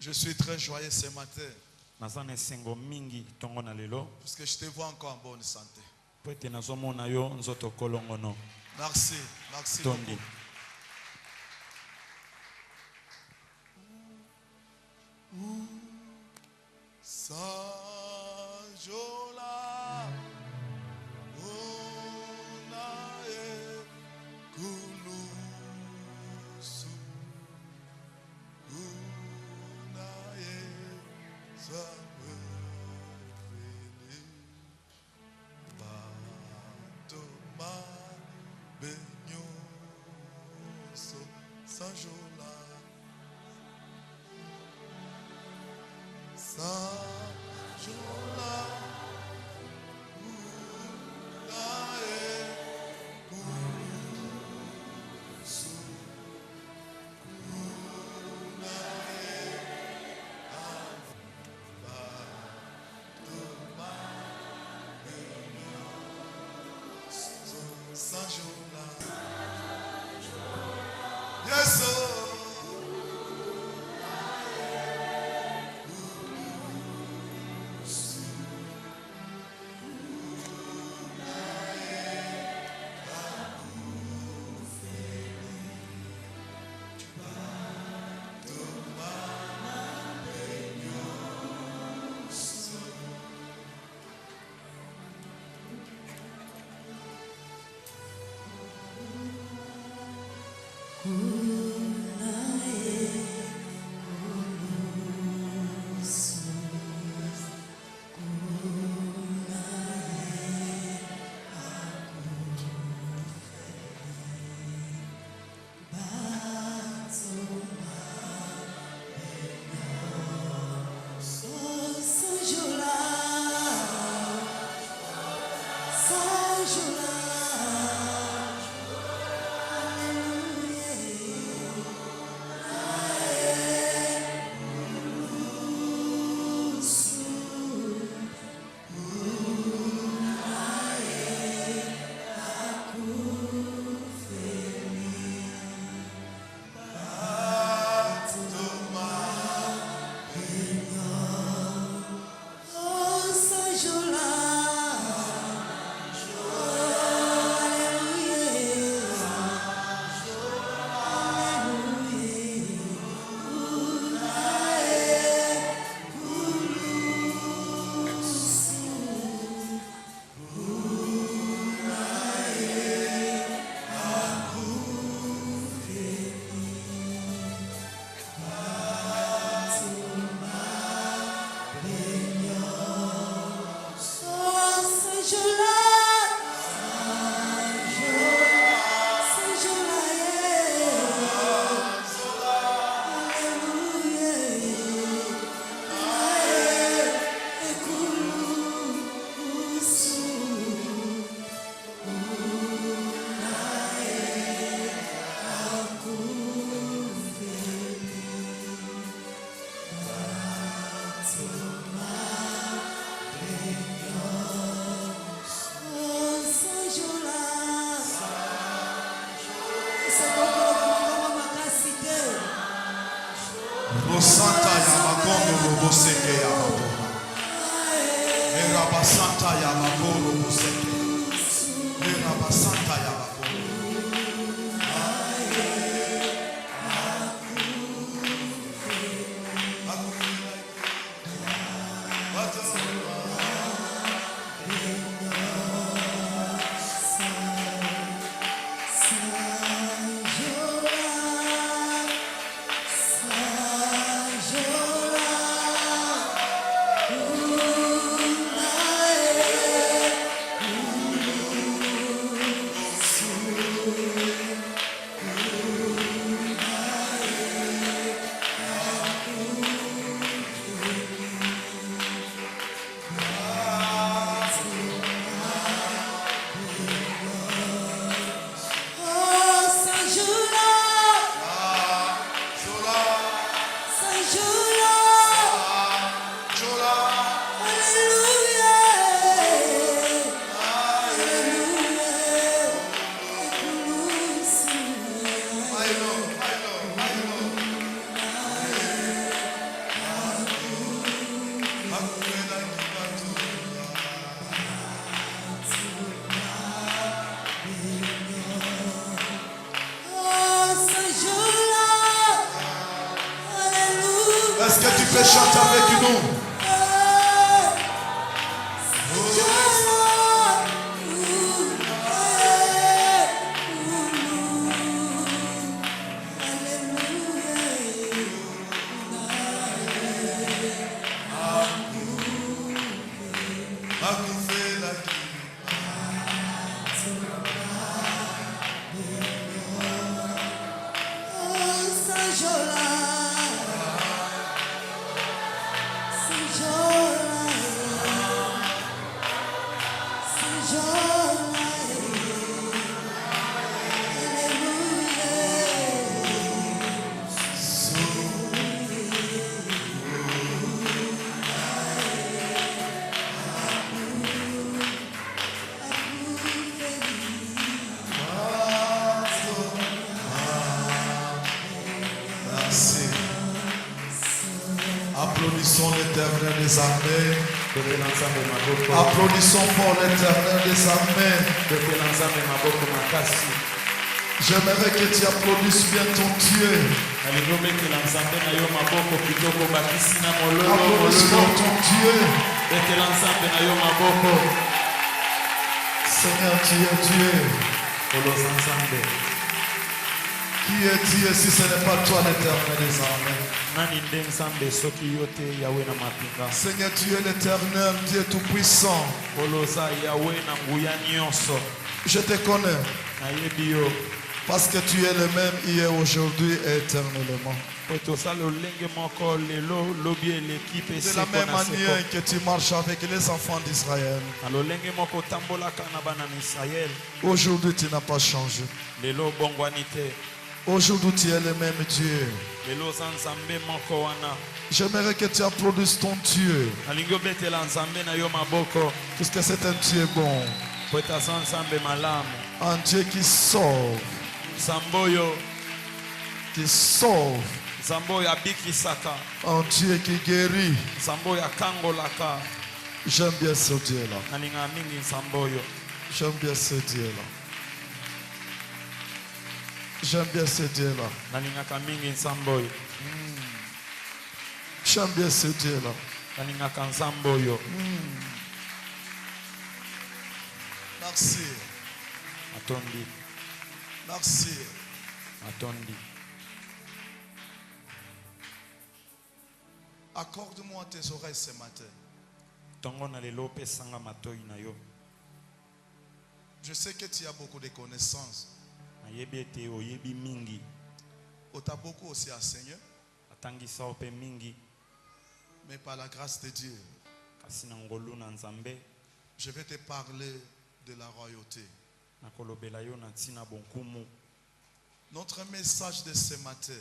Je suis très joyeux ce matin. Parce que je te vois encore en bonne santé. Merci. Merci beaucoup. Sajola unaye kulusu unaye zamefele batoma benyoso sajola sajola unaye kulusu unaye batoma benyoso sajola. Yes, sir. Santa ya magondo roboseke ya mabona. Eraba Santa ya magondo roboseke. Eraba Santa ya magondo. Oh Viens chanter avec nous. Applaudissons l'Éternel des armées. Applaudissons pour l'Éternel des armées. J'aimerais que tu applaudisses bien ton Dieu. Applaudisse pour ton Dieu. Seigneur, tu es Dieu. Qui est Dieu si ce n'est pas toi l'Éternel des armées? Seigneur, tu es l'Éternel, Dieu tout-puissant. Je te connais parce que tu es le même hier, aujourd'hui et éternellement. De la même manière que tu marches avec les enfants d'Israël. Aujourd'hui, tu n'as pas changé. Aujourd'hui, tu es le même Dieu. J'aimerais que tu applaudisses ton Dieu. Puisque c'est un Dieu bon. Un Dieu qui sauve. Qui sauve. Un Dieu qui guérit. J'aime bien ce Dieu-là. J'aime bien ce Dieu-là. J'aime bien ce Dieu-là. J'aime bien ce Dieu-là. Merci. Merci. Accorde-moi tes oreilles ce matin. Je sais que tu as beaucoup de connaissances. On t'a beaucoup aussi enseigné. Mais par la grâce de Dieu, je vais te parler de la royauté. Notre message de ce matin,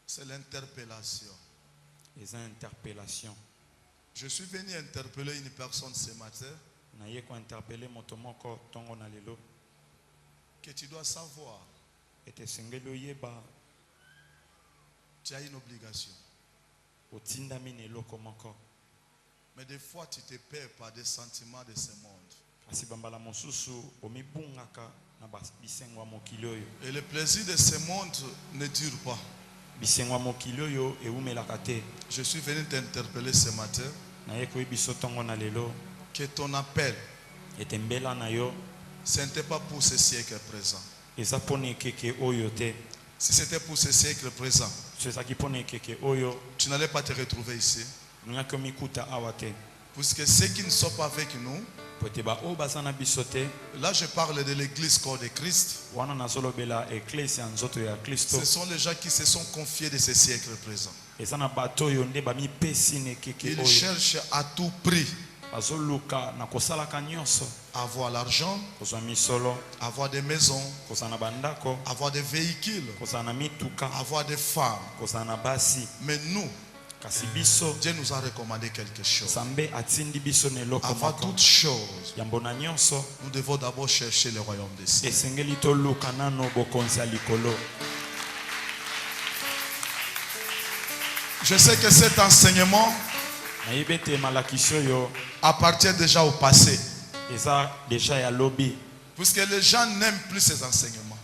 c'est l'interpellation. Je suis venu interpeller une personne ce matin que tu dois savoir. Tu as une obligation. Mais des fois tu te perds par des sentiments de ce monde. Et le plaisir de ce monde ne dure pas. Je suis venu t'interpeller ce matin que ton appel, ce n'était pas pour ce siècle présent. Si c'était pour ce siècle présent, tu n'allais pas te retrouver ici. Puisque ceux qui ne sont pas avec nous, là je parle de l'église corps de Christ, ce sont les gens qui se sont confiés de ce siècle présent. Ils cherchent à tout prix avoir l'argent, avoir des maisons, avoir des véhicules, avoir des femmes. Mais nous, Dieu nous a recommandé quelque chose. Avant toute chose, nous devons d'abord chercher le royaume des cieux. Je sais que cet enseignement appartient déjà au passé. Puisque les gens n'aiment plus ces enseignements.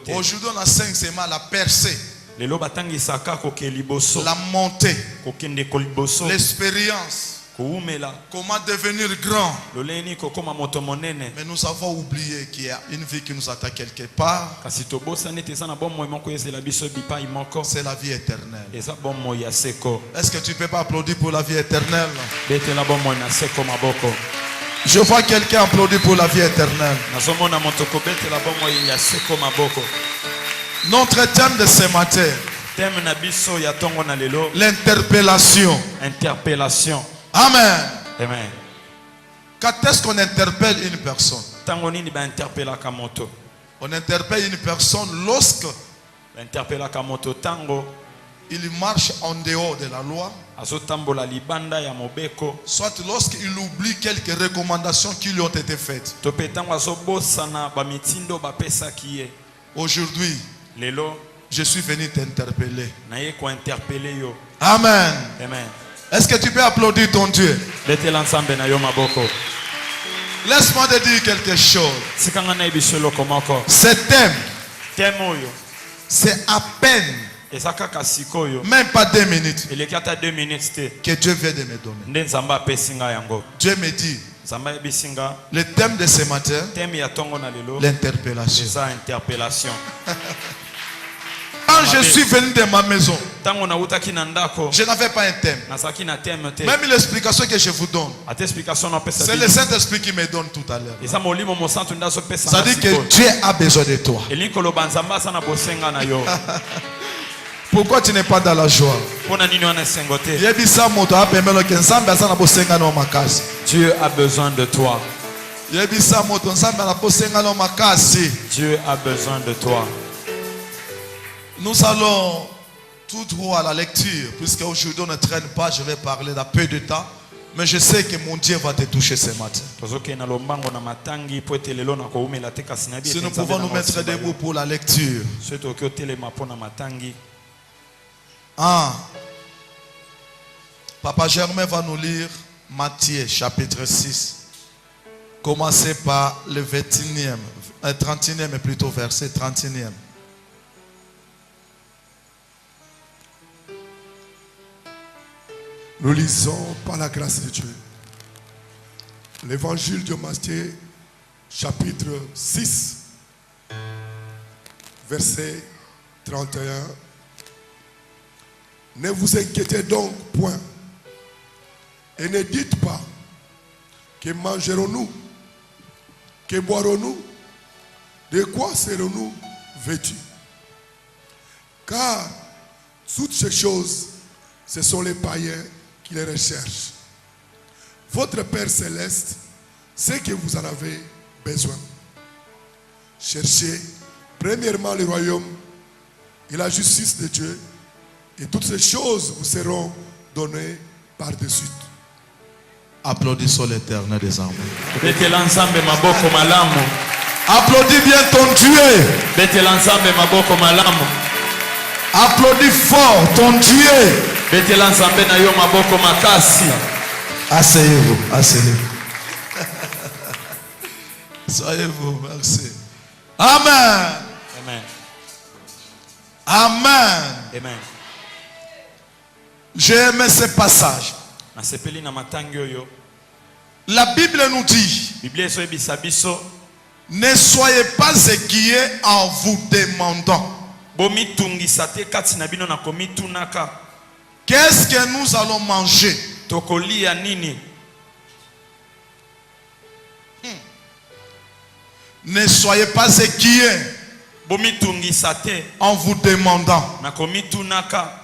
Aujourd'hui, on enseigne seulement la percée, la montée, l'expérience. Comment devenir grand. Mais nous avons oublié qu'il y a une vie qui nous attend quelque part. C'est la vie éternelle. Est-ce que tu ne peux pas applaudir pour la vie éternelle? Je vois quelqu'un applaudir pour la vie éternelle. Notre thème de ce matin, l'interpellation. Amen. Amen. Quand est-ce qu'on interpelle une personne? On interpelle une personne lorsque il marche en dehors de la loi, soit lorsqu'il oublie quelques recommandations qui lui ont été faites. Aujourd'hui, je suis venu t'interpeller. Amen. Amen. Est-ce que tu peux applaudir ton Dieu? Laisse-moi te dire quelque chose. Ce thème, c'est à peine, même pas 2 minutes, que Dieu vient de me donner. Dieu me dit, le thème de ce matin, l'interpellation. Quand je suis venu de ma maison, je n'avais pas un thème. Même l'explication que je vous donne, c'est le Saint-Esprit qui me donne tout à l'heure. Ça dit que Dieu a besoin de toi. Pourquoi tu n'es pas dans la joie? Dieu a besoin de toi. Dieu a besoin de toi. Nous allons tout droit à la lecture, puisque aujourd'hui on ne traîne pas, je vais parler d'un peu de temps, mais je sais que mon Dieu va te toucher ce matin. Si nous pouvons nous mettre debout pour la lecture. Papa Germain va nous lire Matthieu chapitre 6. Commencez par le 21e, 31e plutôt, verset 31e. Nous lisons par la grâce de Dieu l'évangile de Matthieu, chapitre 6, verset 31. Ne vous inquiétez donc point et ne dites pas que mangerons-nous, que boirons-nous, de quoi serons-nous vêtus? Car toutes ces choses, ce sont les païens qui les recherchent. Votre Père Céleste sait que vous en avez besoin. Cherchez premièrement le royaume et la justice de Dieu, et toutes ces choses vous seront données par-dessus. Applaudissons l'Éternel des armées. Applaudis bien ton Dieu. Applaudis fort ton Dieu. Asseyez-vous, asseyez-vous. Soyez-vous, merci. Amen. Amen. Amen. Amen. J'ai aimé ce passage. La Bible nous dit, ne soyez pas inquiets en vous demandant qu'est-ce que nous allons manger. Ne soyez pas inquiets en vous demandant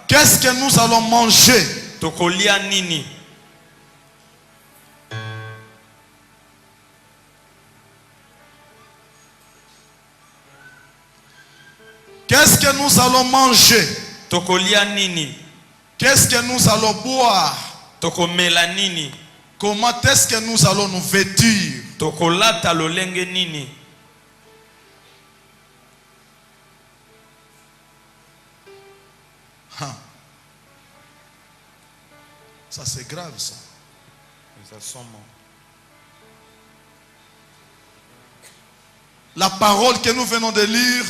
qu'est-ce que nous allons manger. Qu'est-ce que nous allons manger? Qu'est-ce que nous allons boire? Comment est-ce que nous allons nous vêtir? Ça c'est grave ça. La parole que nous venons de lire,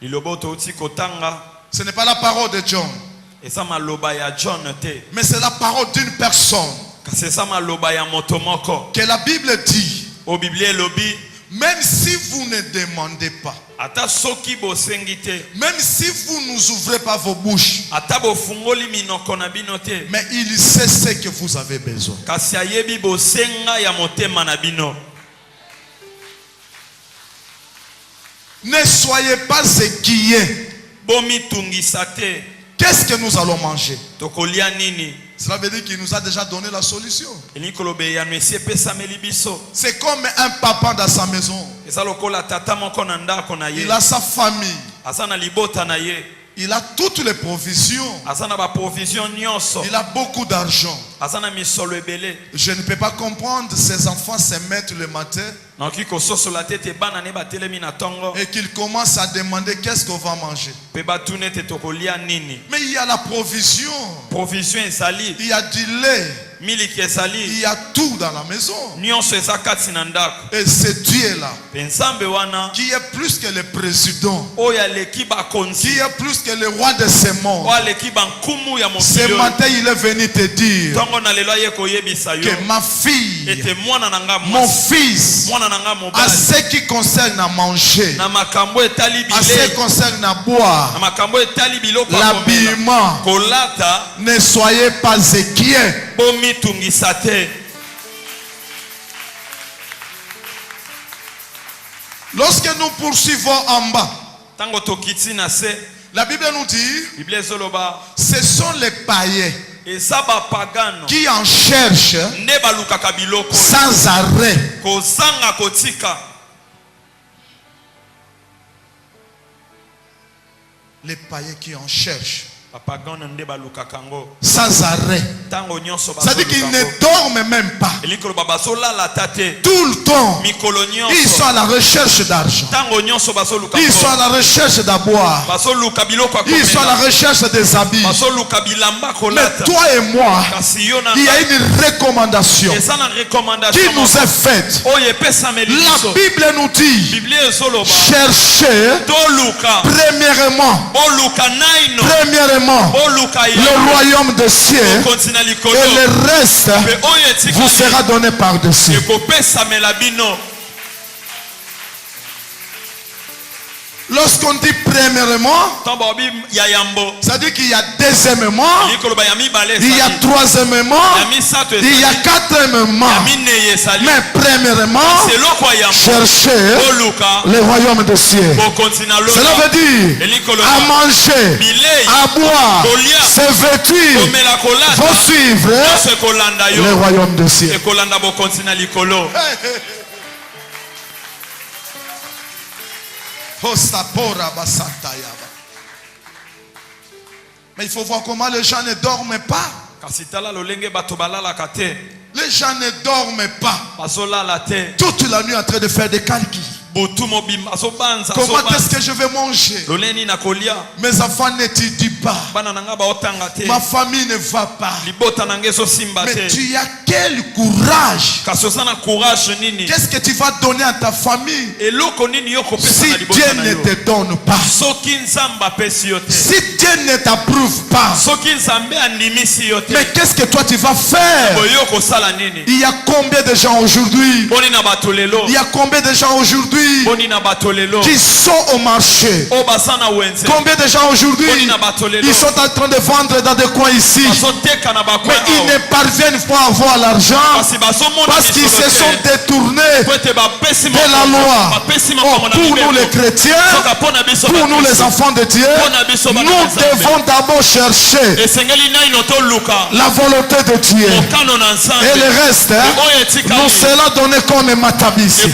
ce n'est pas la parole de John, mais c'est la parole d'une personne. Que la Bible dit, même si vous ne demandez pas, même si vous nous ouvrez pas vos bouches, mais il sait ce que vous avez besoin. Ne soyez pas inquiets. Qu'est-ce que nous allons manger? Cela veut dire qu'il nous a déjà donné la solution. C'est comme un papa dans sa maison. Il a sa famille. Il a toutes les provisions. Il a beaucoup d'argent. Je ne peux pas comprendre ses enfants se mettent le matin et qu'ils commencent à demander qu'est-ce qu'on va manger. Mais il y a la provision. Il y a du lait. Il y a tout dans la maison. Et ce Dieu-là, qui est plus que le président, qui est plus que le roi de ce monde, ce matin il est venu te dire que ma fille, mon fils, à ce qui concerne à manger, à ce qui concerne à boire, l'habillement, ne soyez pas inquiets. Lorsque nous poursuivons en bas, la Bible nous dit, ce sont les païens qui en cherchent sans arrêt. Les païens qui en cherchent sans arrêt. C'est-à-dire qu'ils ne dorment même pas. Tout le temps, ils sont à la recherche d'argent. Ils sont à la recherche d'avoir. Ils sont à la recherche des habits. Mais toi et moi, il y a une recommandation qui nous est faite. La Bible nous dit, cherchez premièrement le royaume des cieux, et le reste vous sera donné par-dessus. Lorsqu'on dit premièrement, ça dit qu'il y a deuxièmement, il y a troisièmement, il y a quatrièmement. Mais premièrement, cherchez le royaume des cieux. Cela veut dire à manger, à boire, se vêtir, faut suivre le royaume des cieux. Mais il faut voir comment les gens ne dorment pas. Les gens ne dorment pas. Toute la nuit en train de faire des calculs. Comment est-ce que je vais manger? Mes enfants n'étudient pas. Ma famille ne va pas. Mais tu as quel courage? Qu'est-ce que tu vas donner à ta famille si Dieu ne te donne pas? Si Dieu ne t'approuve pas, mais qu'est-ce que toi tu vas faire? Il y a combien de gens aujourd'hui? Il y a combien de gens aujourd'hui qui sont au marché? Combien de gens aujourd'hui ils sont en train de vendre dans des coins ici, mais ils ne parviennent pas à avoir l'argent parce qu'ils se sont détournés de la loi. Pour nous les chrétiens, pour nous les enfants de Dieu, nous devons d'abord chercher la volonté de Dieu, et le reste nous sera donné comme matabisi.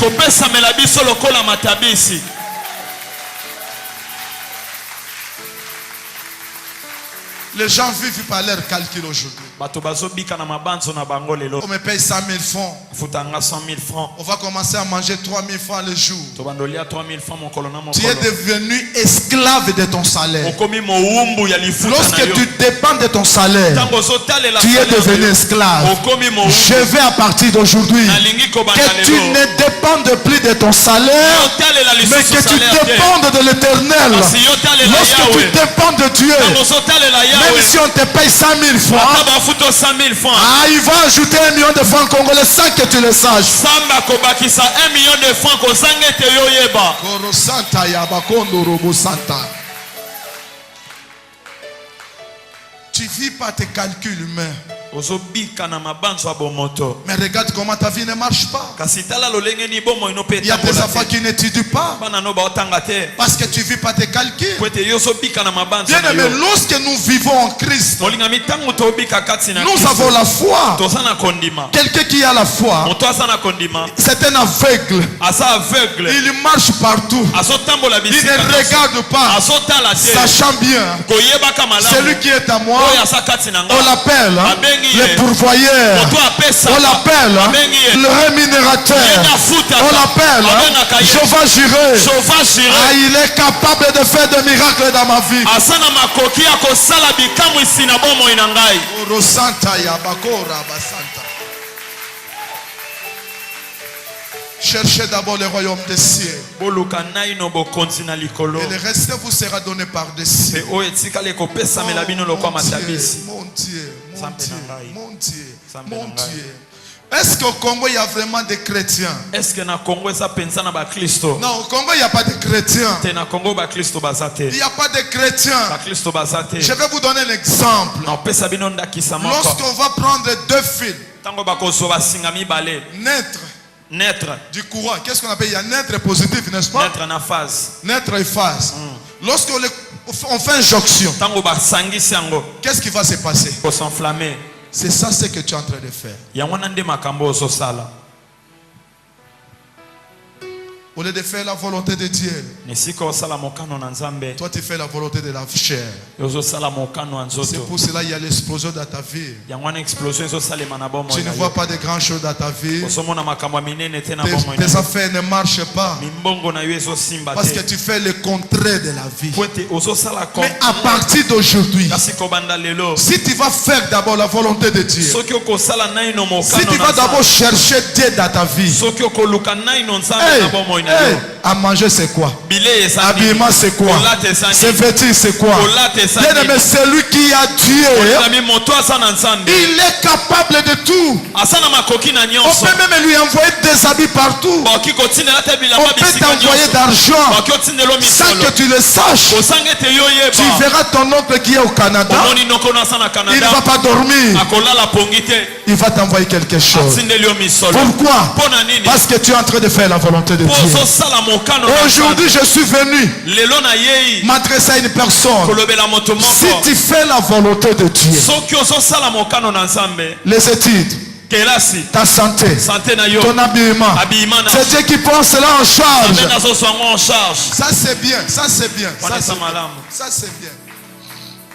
Les gens vivent par leur calcul aujourd'hui. On me paye 100 000 francs. On va commencer à manger 3 000 francs le jour. Tu es devenu esclave de ton salaire. Lorsque tu dépends de ton salaire, tu es devenu esclave. Je vais à partir d'aujourd'hui que tu ne dépendes plus de ton salaire, mais que tu dépendes de l'Éternel. Lorsque tu dépends de Dieu, même si on te paye 100 000 francs, il va ajouter 1 million de francs congolais sans que tu le saches. Tu vis par tes calculs humains. Mais regarde comment ta vie ne marche pas. Il y a des enfants qui n'étudient pas parce que tu vis par tes calculs. Bien aimé, lorsque nous vivons en Christ, nous avons la foi. Quelqu'un qui a la foi, c'est un aveugle. Il marche partout. Il ne regarde pas, sachant bien celui qui est à moi. On l'appelle le pourvoyeur, on l'appelle le rémunérateur, on l'appelle Jéhovah Jireh. Il est capable de faire des miracles dans ma vie. Cherchez d'abord le royaume des cieux. Et le reste vous sera donné par-dessus. Mon Dieu. Mon Dieu. Est-ce qu'au Congo il y a vraiment des chrétiens? Non, au Congo il n'y a pas de chrétiens. Il n'y a pas de chrétiens. Je vais vous donner l'exemple. Lorsqu'on va prendre 2 fils, naître du courant, qu'est-ce qu'on appelle? Il y a naître positif, n'est-ce pas? Naître et phase. Lorsqu'on fait une jonction, qu'est-ce qui va se passer? C'est ça ce que tu es en train de faire. Au lieu de faire la volonté de Dieu, toi tu fais la volonté de la chair. C'est pour cela qu'il y a l'explosion dans ta vie. Tu ne vois pas de grandes choses dans ta vie. Tes affaires ne marchent pas parce que tu fais le contraire de la vie. Mais à partir d'aujourd'hui, si tu vas faire d'abord la volonté de Dieu, si tu vas d'abord chercher Dieu dans ta vie, à manger c'est quoi? Habillement c'est quoi? Se vêtir c'est quoi? Bien aimé, celui qui a Dieu, il est capable de tout. On peut même lui envoyer des habits partout. On peut t'envoyer d'argent sans que tu le saches. Tu verras ton oncle qui est au Canada, il ne va pas dormir, il va t'envoyer quelque chose. Pourquoi? Parce que tu es en train de faire la volonté de Dieu. Aujourd'hui je suis venu m'adresser à une personne. Si tu fais la volonté de Dieu, les études, ta santé, ton habillement, c'est Dieu qui prend cela en charge. Ça c'est bien, ça c'est bien, ça c'est bien, ça c'est bien,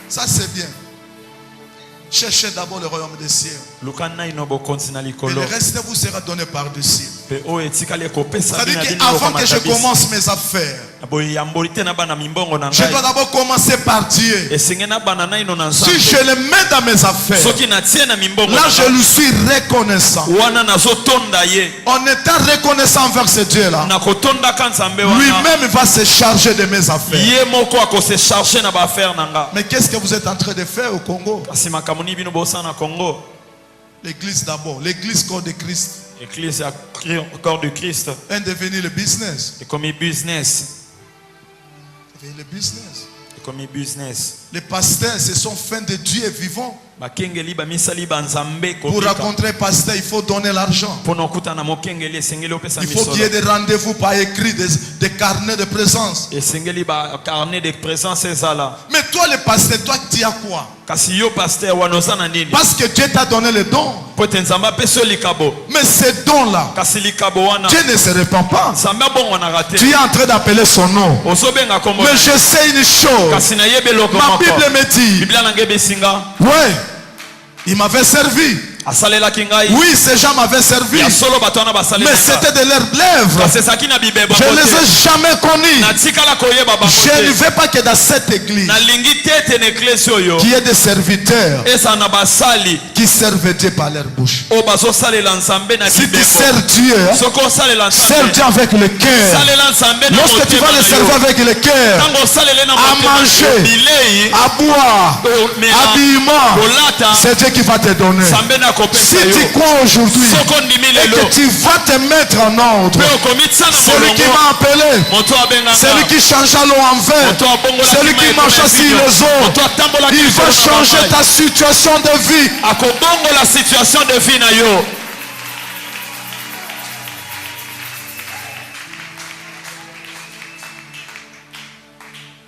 ça c'est bien. Cherchez d'abord le royaume des cieux. Et le reste vous sera donné par-dessus. C'est-à-dire qu'avant que je commence mes affaires, je dois d'abord commencer par Dieu. Si je le mets dans mes affaires, là je lui suis reconnaissant. En étant reconnaissant envers ce Dieu-là, lui-même va se charger de mes affaires. Mais qu'est-ce que vous êtes en train de faire au Congo? L'église d'abord, l'église corps de Christ. L'église corps de Christ. Est devenu le business. Et comme business. Le business. Et comme business. Les pasteurs se sont fins de Dieu vivant. Pour rencontrer pasteur, il faut donner l'argent. Il faut qu'il y ait des rendez-vous par écrit, des carnets de présence. Mais toi le pasteur, toi tu as quoi? Parce que Dieu t'a donné le don. Mais ces dons-là, Dieu ne se répand pas. Tu es en train d'appeler son nom. Mais je sais une chose, ma Bible me dit, Biblia nange besinga ouais, il m'avait servi. asalelaki ngai Oui, ces gens m'avaient servi. ya solo bato wana Mais basalelaka c'était de leurs lèvres. kasi ezalaki na bibembo Je ne les ai jamais connus. natikala koyeba bango Je ne te veux pas que dans cette église, nalingi te ete na eklesi oyo qu'il y ait des serviteurs ezala na basali qui servent Dieu par leur bouche. oyo bazosalela nzambe na Si tu bibembo sers Dieu, soki osalela sers nzambe Dieu avec le cœur. salela nzambe na Lorsque tu motema vas le na servir yo avec le cœur, ntango osalele na à motema manger, bilei à boire, komela habillement, kolata c'est Dieu qui va te donner. nzambe na Si kopesa tu yo crois aujourd'hui soko ndimi et lelo que tu vas te mettre en ordre, mpe okomitisa na celui qui molongo m'a appelé, moto abengaka celui qui changea l'eau en vin, moto abongolaki celui qui mai marcha ekoma sur evidio, les eaux, moto atambolaki il va likolo na changer bamai. ta situation de vie. akobongola situation de vie na yo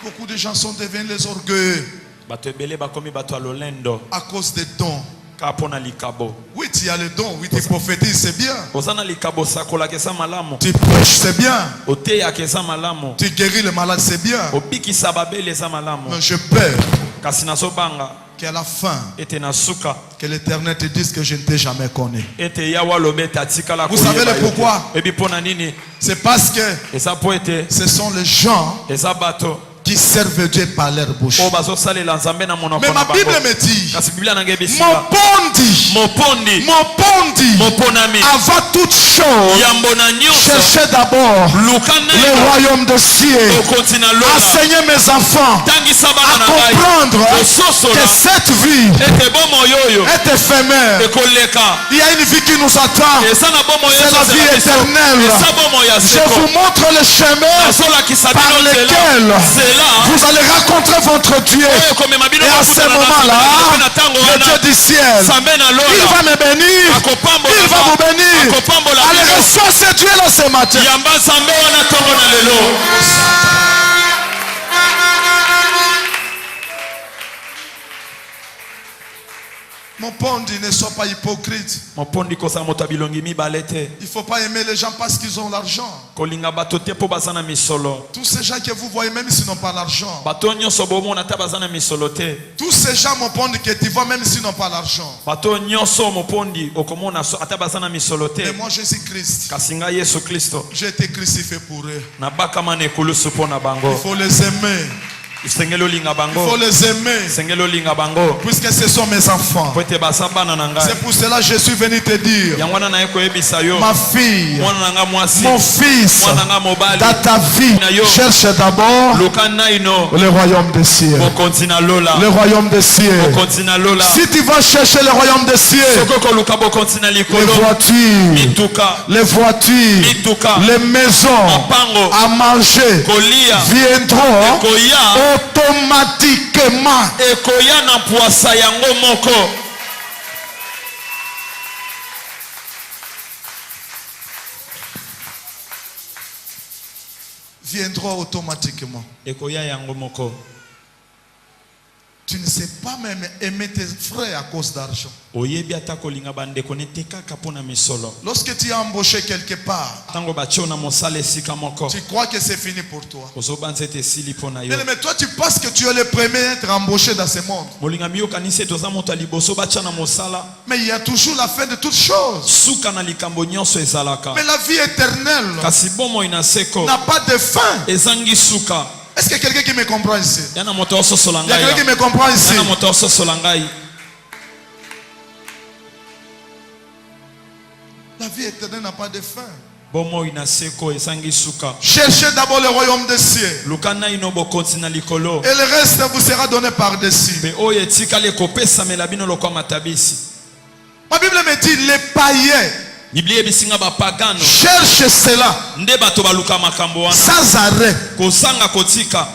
Beaucoup de gens sont devenus les orgueilleux bato ebele bakomi bato ya lolendo à cause des dons. kaka mpo na likabo Oui, tu as le don, oui, tu prophétises, c'est bien. oza na likabo osakolaka eza malamu Tu prêches, c'est bien. oteyaka eza malamu Tu guéris les malades, c'est bien. obikisa babeli eza malamu Mais je peur kasi nazobanga qu'à la fin, ete na suka que l'Éternel te dise que je ne t'ai jamais connu. ete yawe alobi ete atikala Vous savez koyeba le yo te. pourquoi? ebi mpo na nini C'est parce que eza mpo ete ce sont les gens eza bato qui servent Dieu par leur bouche. oyo bazosalela nzambe na monoko Mais na ma bango Bible me dit, kasi biblia nange ebisinga mopondi, mopondi moponami avant toute chose, yambo na nyonso cherchez d'abord luka le naino royaume de cieux. okoti na lola Enseignez mes enfants tangisa à bana na ngai comprendre que kososola cette vie ete bomoi oyo est éphémère. ekoleka Il y a une vie qui nous attend. eza na bomoi C'est la vie éternelle. eza bomoi ya Je seko vous montre le chemin azolakisa par bino lequel nzela vous allez rencontrer votre Dieu. oyo komema bino Et à ce moment-là, na ntango le Dieu wana du ciel, nzambe na il lola va me bénir. akopambola Il va vous bénir. akopambola Allez, bino reçois ce Dieu-là ce matin. yamba nzambe wana ntongo na lelo Mon pondi, ne sois pas hypocrite. mopondi kosala moto ya bilongi mibale te Il ne faut pas aimer les gens parce qu'ils ont l'argent. kolinga bato te mpo baza na misolo Tous ces gens que vous voyez, même s'ils n'ont pas l'argent. bato nyonso bomona ata baza na misolo te Tous ces gens, mon pondi, que tu vois, même s'ils n'ont pas l'argent. bato nyonso mopondi okomona ata baza na misolo te Mais moi, je suis Christ. kasi ngai yesu kristo J'ai été crucifié pour eux. nabakama na ekulusu mpo na Il bango faut les aimer. sengeli olinga Il faut bango les aimer. sengeli olinga bango Puisque ce sont mes enfants. po ete baza bana na ngai C'est pour cela que je suis venu te dire, yango wana naye koyebisa yo ma fille, mwana na ngai mwasi mon fils, mwana na ngai mobali dans ta vie, cherche d'abord luka naino le royaume des cieux. bokonzi na lola Le royaume des cieux. bokonzi na lola Si tu vas chercher le royaume des cieux, soki koluka bokonzi na les likolo voitures, mituka mituka les maisons, mapango à manger kolia viendront ekoya automatiquement. ekoya na mpwasa yango moko Viendront automatiquement. ekoya yango moko Tu ne sais pas même aimer tes frères à cause d'argent. oyebi ata kolinga bandeko nete kaka mpo na misolo Lorsque tu es embauché quelque part, ntango batio na mosala esika moko tu crois que c'est fini pour toi. ozobanza ete esili mpo na yo Mais toi, tu penses que tu es le premier à être embauché dans ce monde. molingami yokanisi ete oza moto ya liboso batya na mosala Mais il y a toujours la fin de toutes choses. suka na likambo nyonso ezalaka Mais la vie éternelle kasi bomoi na seko n'a pas de fin. ezangi suka Est-ce qu'il y a quelqu'un qui me comprend ici? yana moto ososola Il y a quelqu'un ngai qui me comprend ici? yana moto ososola ngai La vie éternelle n'a pas de fin. bomoi na seko ezangi suka Cherchez d'abord le royaume des cieux. luka naino bokonzi na likolo Et le reste vous sera donné par-dessus. mpe oyo etikali ekopesamela bino lokwa matabisi Ma Bible me dit, les païens biblia ebisinga bapagano cherchent cela nde bato baluka makambo wana sans arrêt. kozanga kotika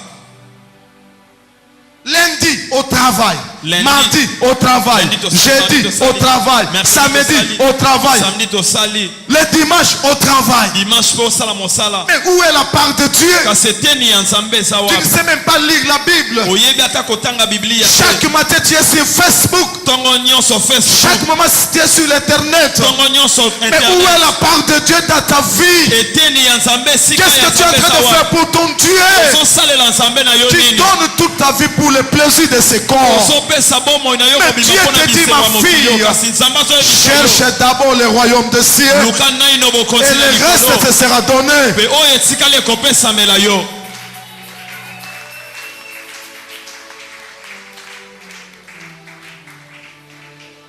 Lundi au travail. Lundi. Mardi au travail. Lundi, tosali. Jeudi Mardi, tosali. au travail. Mercredi, Samedi tosali. au travail. Samedi tosali. Le dimanche au travail. Dimanche po sala mosala. Mais où est la part de Dieu? Kaseteni ya Nzambe za Tu ne wapi? sais même pas lire la Bible. Oyebi ata kotanga Biblia. Chaque matin tu es sur Facebook. Tongo nyonso Facebook. Chaque moment tu es sur l'internet. Tongo nyonso Mais où est internet. la part de Dieu dans ta vie? Eteni ya Nzambe sika Qu'est-ce ya que tu es en Nzambe train za de faire wapi? pour ton Dieu? Ozosalela Nzambe na yo Tu nini? donnes toute ta vie pour le plaisir de ce corps. Ozopesa bomoi na yo Mais kobima Dieu mpona te dit, bisengo ma ya mokili yo. fille, Kasi Nzambe azoyebisa yo. Cherche d'abord le royaume des cieux Luka naino et bokonzi na le reste likolo. te sera donné. Pe oyo etikali ekopesamela yo.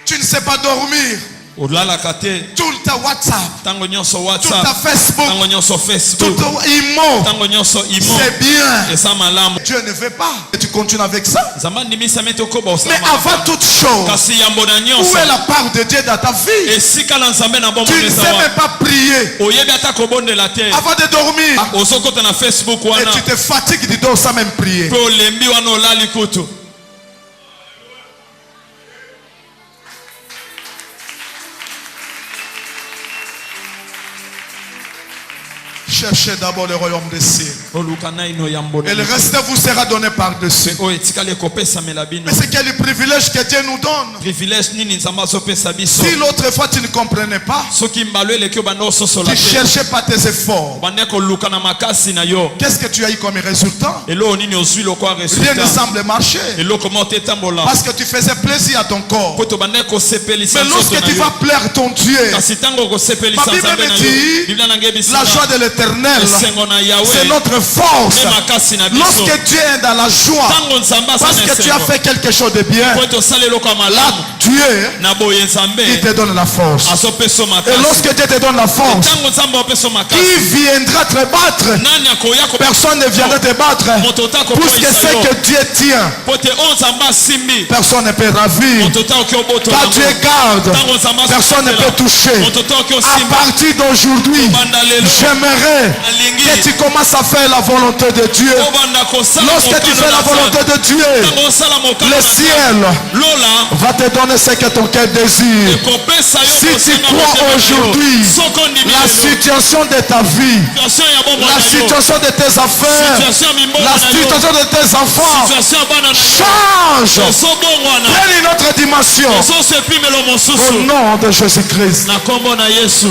Tu ne sais pas dormir. Olalaka te. Tout ta WhatsApp, Ntango nyonso tout WhatsApp. ta Facebook, Ntango nyonso tout Facebook. ton imo. Ntango nyonso imo. C'est bien. Eza malamu. Dieu ne veut pas. Et tu continues avec ça. Nzambe andimisa mete okoba Mais osala avant malamu. toute chose, Kasi yambo na où nyonso. est la part de Dieu dans ta vie? Esika na Nzambe na bomoi Tu ne eza sais wapi? même pas prier Oyebi ata kobondela te. avant de dormir. Ozokota na Facebook Et wana. tu te fatigues, tu dors sans même prier. Pe olembi wana olali kutu. Cherchez d'abord le royaume des cieux. Oluka naino yambo na Et le likolo. reste vous sera donné par-dessus. Oyo etikali ekopesamela bino. Mais c'est quel le privilège que Dieu nous donne. Privilège nini Nzambe azopesa biso. Si l'autre fois tu ne comprenais pas, Soki mbalo eleki obanda ososola tu te. cherchais pas tes efforts. Obanda koluka na makasi na yo. Qu'est-ce que tu as eu comme résultat? Eloko nini ozwi lokwa Rien ne resultat. semble marcher. Eloko moko etambola. Parce que tu faisais plaisir à ton corps. Po tobanda kosepelisa Mais lorsque nzoto tu na vas yo. plaire ton Dieu, Kasi ntango kosepelisa Ma Bible Nzambe me na dit, yo. Biblia nange ebisaka. la joie de l'éternel, Esengo na Yahweh. c'est notre force. Ne makasi na biso. Lorsque Dieu est dans la joie, Ntango Nzambe aza parce na que tu as esengo. fait quelque chose de bien, Po tosala eloko ya là, malamu. Dieu, Na boye Nzambe. il te donne la force. Azopesa Et makasi. lorsque Dieu te donne la force, Ntango Nzambe apesa makasi. qui viendra te battre? Nani akoya ko Personne ne viendra te battre. moto ta ko Puisque ce que Dieu tient, pote on Nzambe asimbi. personne ne peut ravir. Moto ta ko boto. Car Dieu garde, Ntango Nzambe personne ne peut toucher. Moto ta ko À simba. partir d'aujourd'hui, Banda lelo. j'aimerais Alingi. que tu commences à faire la volonté de Dieu. Obanda ko sala. Lorsque tu fais la volonté de Dieu, Ntango sala mokano. le ciel Lola. va te donner ce que ton cœur désire. Kopesa yo Si tu kosenga crois motema na yo. aujourd'hui, Soko ndimi la lelo. situation de ta vie, Situation ya bombo la na yo. situation de tes affaires, Situation ya mimboka la na yo. situation de tes enfants Situation ya bana na yo. change. Osobongwana. Prends une autre dimension. Ososepimelo Au mosusu. nom de Jésus-Christ. Na kombo na Yesu.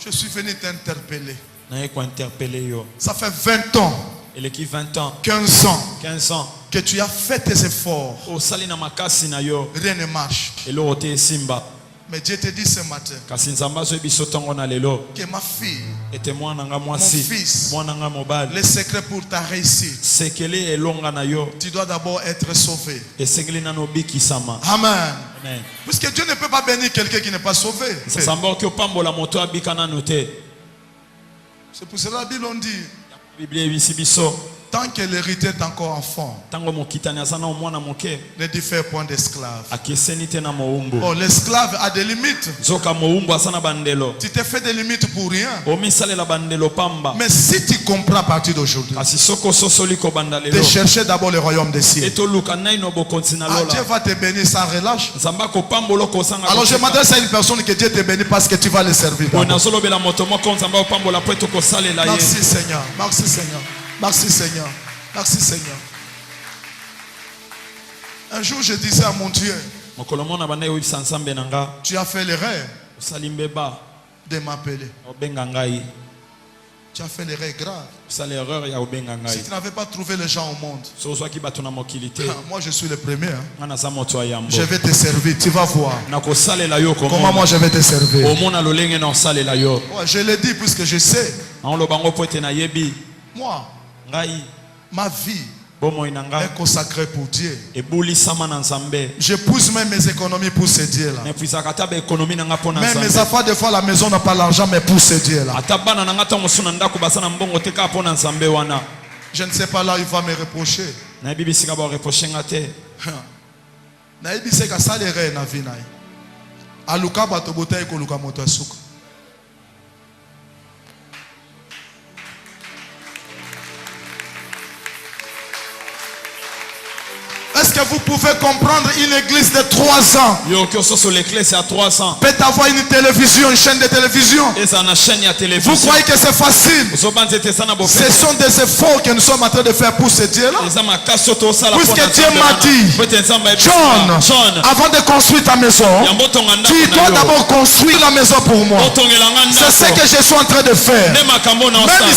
Je suis venu t'interpeller. Naye ko interpeller yo. Ça fait 20 ans, Eleki 20 ans, 15 ans 15 ans. que tu as fait tes efforts. Osali na makasi na yo. Rien ne marche. Eloko te esimba. Mais Dieu te dit ce matin Kasi Nzambe azoyebi biso ntongo na lelo. que ma fille, Ete mwana nga mon mwasi. fils, Mwana nga mobali. le secret pour ta réussite, Sekele elonga na yo. tu dois d'abord être sauvé. Esengeli nano bikisama. Amen. Amen. Puisque Dieu ne peut pas bénir quelqu'un qui n'est pas sauvé. Nzambe oki opambola moto abika nano te. C'est pour cela que la Bible on dit, Biblia ebisi biso. tant que l'héritier est encore enfant, Ntango mokitani aza na mwana moke. ne diffère point d'esclave. Akeseni te na mowumbu. Oh, l'esclave a des limites. Zoka mowumbu aza na bandelo. Tu t'es fait des limites pour rien. Omisalela bandelo pamba. Mais si tu comprends à partir d'aujourd'hui, Kasi soko sosoli kobanda de lelo. chercher d'abord le royaume des cieux, Etoluka naino bokonzi na ah, Dieu lola. va te bénir sans relâche. Nzambe akopambola okosanga. Alors je m'adresse à une personne que Dieu te bénit parce que tu vas le servir Boye d'abord. nazolobela moto moko Nzambe opambola po ete okosalela ye. Merci Seigneur. Merci Seigneur. Merci Seigneur. Merci Seigneur. Un jour je disais à mon Dieu, Mokolo mona banda oyebisa Nzambe na nga. tu as fait l'erreur Osali mbeba. de m'appeler. Obenga ngai. Tu as fait l'erreur grave. Osali erreur ya obenga Si ngai. tu n'avais pas trouvé les gens au monde, So ozwaki bato na mokili te. moi je suis le premier. Hein. Nga naza moto ya yambo. Je vais te servir. Tu vas voir Nakosalela yo comment komona. moi je vais te servir. Omona lolenge na osalela yo. Ouais, je l'ai dit puisque je sais. Naoloba ngo po ete nayebi. Moi, Ngai ma vie bomoi na nga est consacrée pour Dieu. ebulisama na Nzambe. Je pousse même mes économies pour ce Dieu-là. Nepuisaka ata baekonomi na nga mpo na Même mes Nzambe. affaires, des fois, la maison n'a pas l'argent, mais pour ce Dieu-là. Ata bana na nga ntango mosusu na ndako baza na mbongo te kaka mpo na Nzambe wana. Je ne sais pas là, il va me reprocher. Nayebi bisika bareproche nga te. Nayebi se ka salere na vie na ye. Aluka bato bota eko luka moto asuka. Est-ce que vous pouvez comprendre une église de 3 ans peut avoir une télévision, une chaîne de télévision? Vous croyez que c'est facile? Ce sont des efforts que nous sommes en train de faire pour ce Dieu-là. Puisque Dieu m'a dit, John, avant de construire ta maison, tu dois d'abord construire la maison pour moi. C'est ce que je suis en train de faire. Même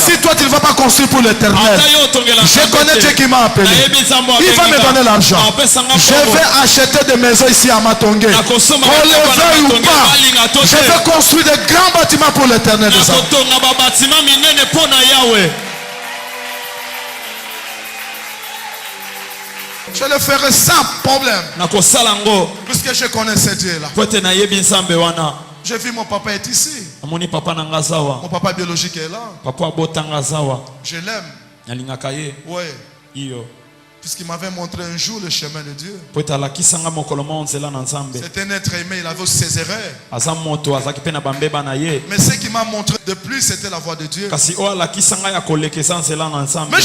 si toi tu ne vas pas construire pour l'éternel, je connais Dieu qui m'a appelé. Il va me donner l'argent. Je vais acheter des maisons ici à Matongé. Qu'on le veuille ou pas, je vais construire des grands bâtiments pour l'éternel des âmes. Je le ferai sans problème. Puisque je connais ce Dieu-là. J'ai vu mon papa est ici. Mon papa biologique est là. Je l'aime. Oui. Puisqu'il m'avait montré un jour le chemin de Dieu. C'était un être aimé, il avait aussi ses erreurs. Mais ce qui m'a montré de plus, c'était la voix de Dieu. Mais je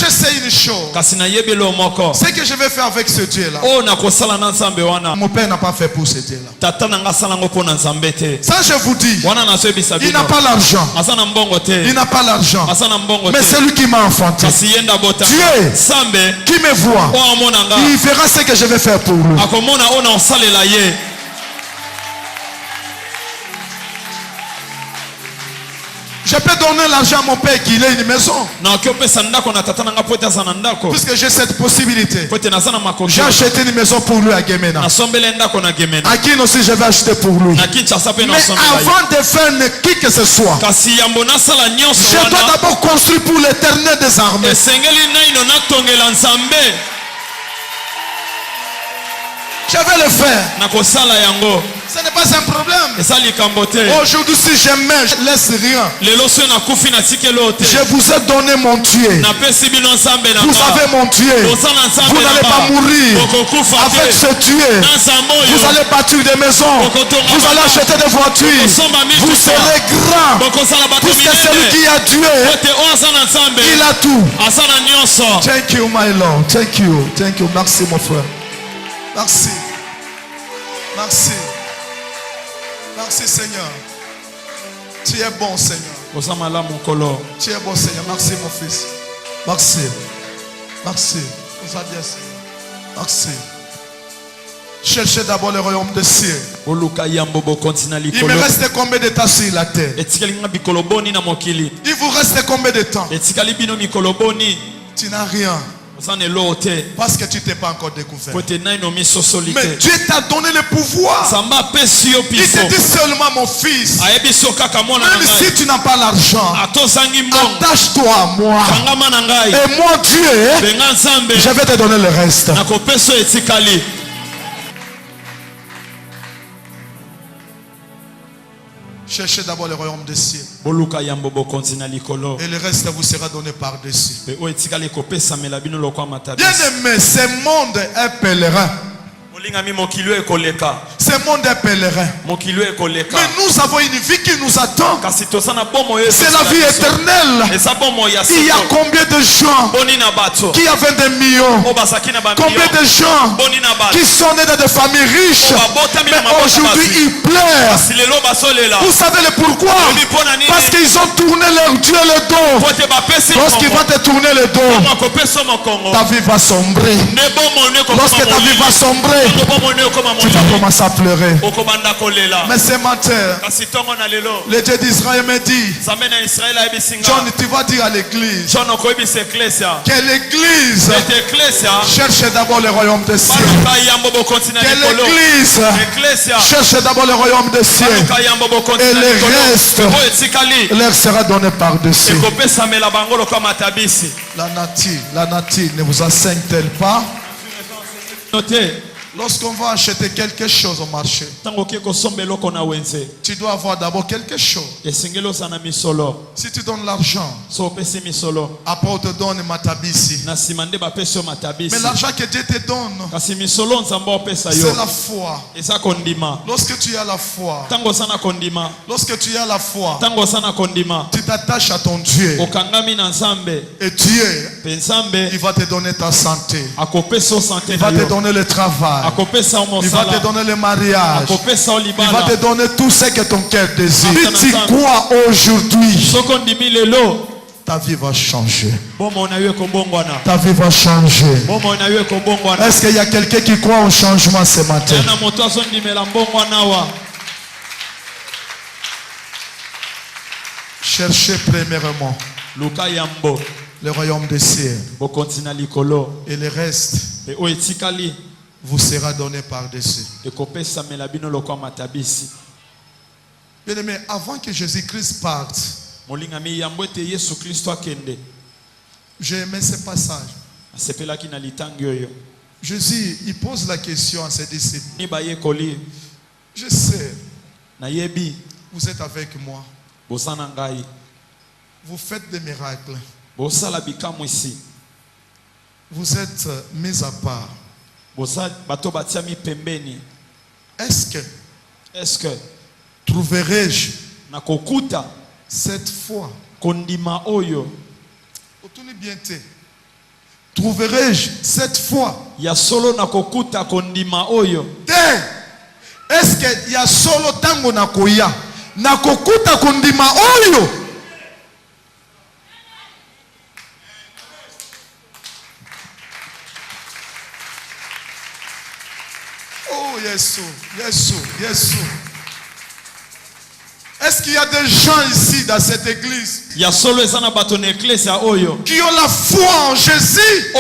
sais une chose. Ce que je vais faire avec ce Dieu-là, mon père n'a pas fait pour ce Dieu-là. Ça je vous dis, il n'a pas l'argent. Il n'a pas l'argent. Mais c'est lui qui m'a enfanté. Dieu qui me voit, il verra ce que je vais faire pour lui. Je peux donner l'argent à mon père qu'il ait une maison. Puisque j'ai cette possibilité. J'ai acheté une maison pour lui à Gemena. À qui aussi je vais acheter pour lui. Mais avant de faire qui que ce soit, je dois d'abord construire pour l'éternel des armées. Je vais le faire. Ce n'est pas un problème. Aujourd'hui, si je mets, je laisse rien. Je vous ai donné mon Dieu. Vous avez mon Dieu. Vous n'allez pas mourir. Avec ce Dieu, vous allez bâtir des maisons. Vous allez acheter des voitures. Vous serez grand. Puisque celui qui a Dieu, il a tout. Thank you, my Lord. Thank you. Thank you. Merci, mon frère. Merci. Merci. Merci Seigneur. Tu es bon Seigneur. Tu es bon Seigneur. Merci mon fils. Merci. Merci. Merci. Cherchez d'abord le royaume des cieux. Il me reste combien de temps sur la terre? Il vous reste combien de temps? Tu n'as rien. Parce que tu t'es pas encore découvert. Mais Dieu t'a donné le pouvoir. Il te dit seulement mon fils. Même si tu n'as pas l'argent, attache-toi à moi. Et moi Dieu, je vais te donner le reste. Cherchez d'abord le royaume des cieux. Et le reste vous sera donné par-dessus. Bien-aimé, ce monde est pèlerin. Ce monde est pèlerin. Mais nous avons une vie qui nous attend. C'est la vie éternelle. Il y a combien de gens qui avaient des millions? Combien de gens qui sont nés dans des familles riches, mais aujourd'hui ils pleurent? Vous savez le pourquoi? Parce qu'ils ont tourné leur Dieu le dos. Lorsqu'il va te tourner le dos, ta vie va sombrer. Lorsque ta vie va sombrer, tu vas commencer à pleurer. Mais ce matin, le Dieu d'Israël me dit, John, tu vas dire à l'église que l'église cherche d'abord le royaume des cieux. Que l'église cherche d'abord le royaume des cieux. Et le reste leur sera donné par-dessus. La nature ne vous enseigne-t-elle pas Lorsqu'on va acheter quelque chose au marché, tu dois avoir d'abord quelque chose. Si tu donnes l'argent, après on te donne matabisi. Mais l'argent que Dieu te donne, c'est la foi. Lorsque tu as la foi, tu t'attaches à ton Dieu. Et Dieu, il va te donner ta santé. Il va te donner le travail. Il va te donner le mariage. Il va te donner tout ce que ton cœur désire. Si tu crois aujourd'hui, ta vie va changer. Ta vie va changer. Est-ce qu'il y a quelqu'un qui croit au changement ce matin? Cherchez premièrement le royaume des cieux. Et le reste vous sera donné par-dessus. Bien-aimé, avant que Jésus-Christ parte, j'ai aimé ce passage. Jésus, il pose la question à ses disciples. Je sais, vous êtes avec moi. Vous faites des miracles. Vous êtes mis à part. Est-ce que trouverai-je cette foi? Trouverai-je cette foi? Est-ce que ya solo tango nakoya nakokuta kondima oyo? Oh Yesu. Est-ce qu'il y a des gens ici dans cette église qui ont la foi en Jésus?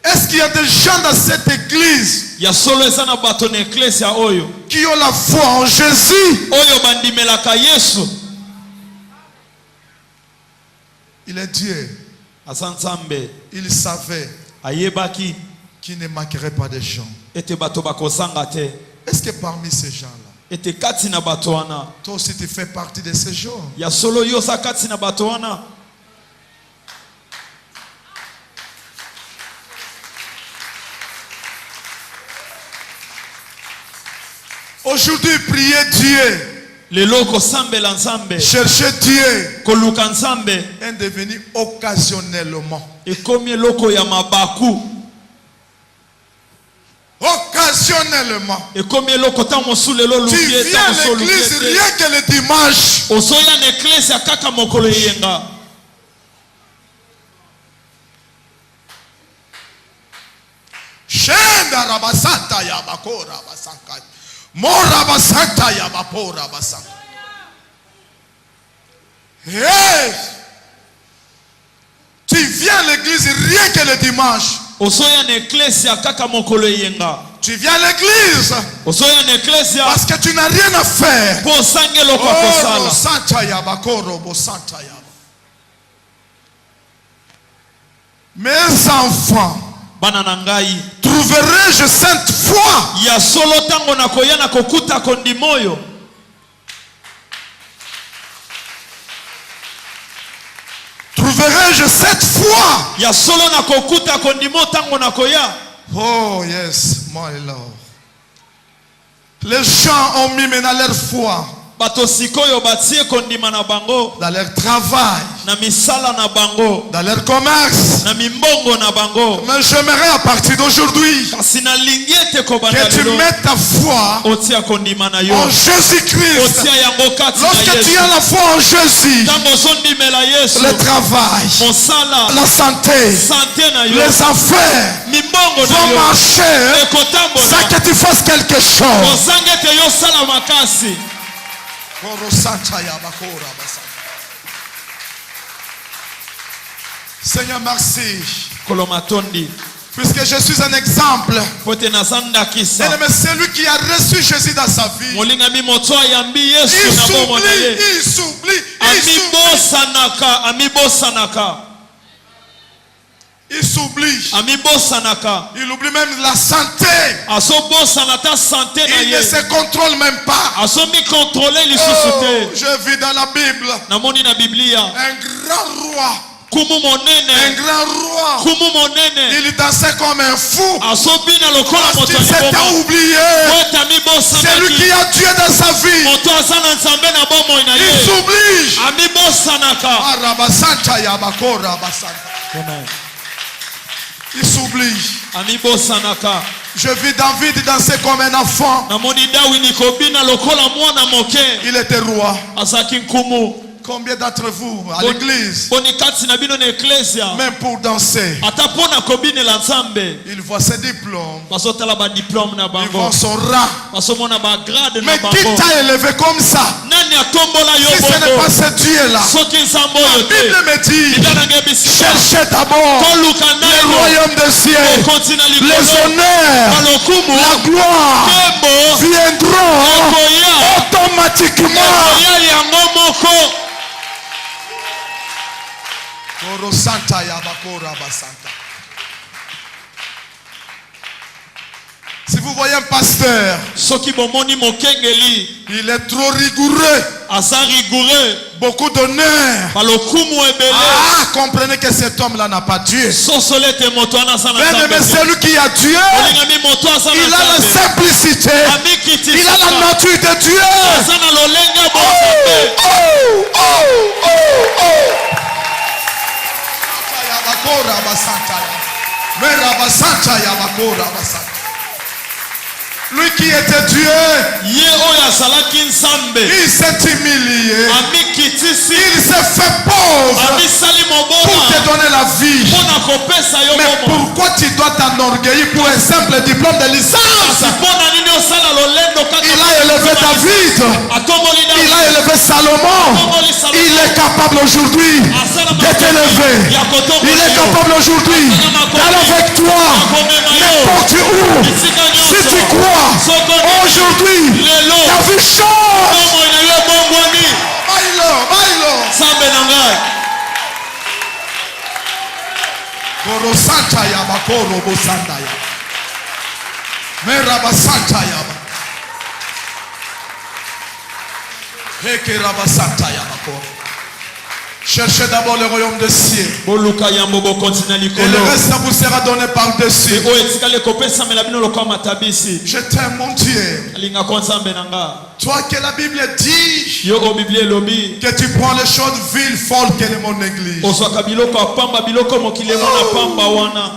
Est-ce qu'il y a des gens dans cette église qui ont la foi en Jésus? Il est Dieu. Il savait qu'il ne manquerait pas de gens. Est-ce que parmi ces gens-là, toi aussi tu fais partie de ces gens? Aujourd'hui, priez Dieu. Cherchez Dieu est devenu occasionnellement. Occasionnellement. Tu viens à l'église rien que le dimanche. Shenda rabasata ya bakora basaka. Mora basata ya bapora basaka. Hey! Tu viens à l'église rien que le dimanche. Tu viens à l'église parce que tu n'as rien à faire. Oh, Santa ya bakoro bo Santa ya. Mes enfants, trouverai-je cette foi? Trouverai-je cette foi? Oh yes, my Lord. Les gens ont mis maintenant leur foi dans leur travail, dans leur commerce. Mais j'aimerais à partir d'aujourd'hui que tu mettes ta foi en Jésus-Christ. Lorsque tu as la foi en Jésus, le travail, la santé, les affaires vont marcher sans que tu fasses quelque chose. Seigneur, merci. Puisque je suis un exemple. Bien-aimé, celui qui a reçu Jésus dans sa vie, il s'oublie. Amibosanaka, amibosanaka. Il s'oublie. Amibosanaka. Il oublie même la santé. Asobosanata santé na Il ne ye. se contrôle même pas. Asomi contrôler les Oh, sociétés. je vis dans la Bible. Namoni na Biblia. Un grand roi. Kumu Un monene. grand roi. Kumu monene. Il dansait comme un fou. Asobi na lokola Parce qu'il moto s'était liboma. oublié. Weta C'est lui qui amibosanaki. a Dieu dans sa vie. Moto asana nzambe na bomo ina Il ye. s'oblige. Amibosanaka. Arabasanta yabako rabasanta. Amen. Il s'oublie. Amibosanaka. Je vis David danser comme un enfant. Namoni Dawi nikobina lokola mwana moke. Il était roi. Azaki nkumu. Combien d'entre vous à l'église, Bonikati na bino na eklesia. même pour danser, Ata pona kobinela nzambe. il voit ses diplômes, Bazotala ba diplôme na il bango. voit son rang. Basomona ba grade na Mais bango. qui t'a élevé comme ça? Nani atombola yo Si ce n'est bongo? pas ce Dieu-là, Soki nzambo la yo te. Bible me dit, Ndana ngebisika. cherchez d'abord Toluka le nano. royaume des cieux. Kontina Les likolo. honneurs, Balokumu. la gloire Tembo. viendront Ekoya. automatiquement. Ekoya yango moko. Koro Santa Yabakora Basanta. Si vous voyez un pasteur, Soki bomoni mokengeli. il est trop rigoureux, Asa rigoureux. beaucoup d'honneur. Balokumu ebele. Ah, comprenez que cet homme-là n'a pas Dieu. Sosole te moto ana sana Mais nzambe. celui qui a Dieu, Olingami moto asana il a la nzambe. simplicité, Amikiti. il a la nature de Dieu. Asana lolenga bo Oh, nzambe. oh, oh, oh, oh. Yabakora Basanta. Mera Basanta Yabakora Basanta. Lui qui était Dieu, Ye oyo azalaki nzambe. il s'est humilié. Amikitisi. Il s'est fait pauvre Amisali pour mobona. te donner la vie. Mpona kopesa yo Mais bomo. pourquoi tu dois t'enorgueillir pour un simple diplôme de licence? Kasi mpona nini osala lolendo kaka. Il a élevé David. Atomboli Il David. a élevé Salomon. Atomboli Salomo. Il est capable aujourd'hui Asala de t'élever. ya kotomboli Il est yo. capable aujourd'hui d'aller avec toi n'importe où. Si tu crois, aujourd'hui, ta vie change. Bomo ina yo bongwani. Bailo, bailo. Nzambe na ngai. Koro Santa Yaba, Koro Bosanda Yaba. Mera Basanta Yaba. Heke Rabasanta Yaba Koro. Cherchez d'abord le royaume des cieux. Boluka yambo bo kontina Et le likolo. reste vous sera donné par-dessus. Oyo etikali kopesa mela bino lokwa matabisi. Je t'aime, mon Dieu. Alinga kwa nzambe na nga. Toi que la Bible dit Yo o Biblia elobi. que tu prends les choses viles, folles que le monde néglige. Ozwaka biloko apamba biloko mokili mona pamba wana.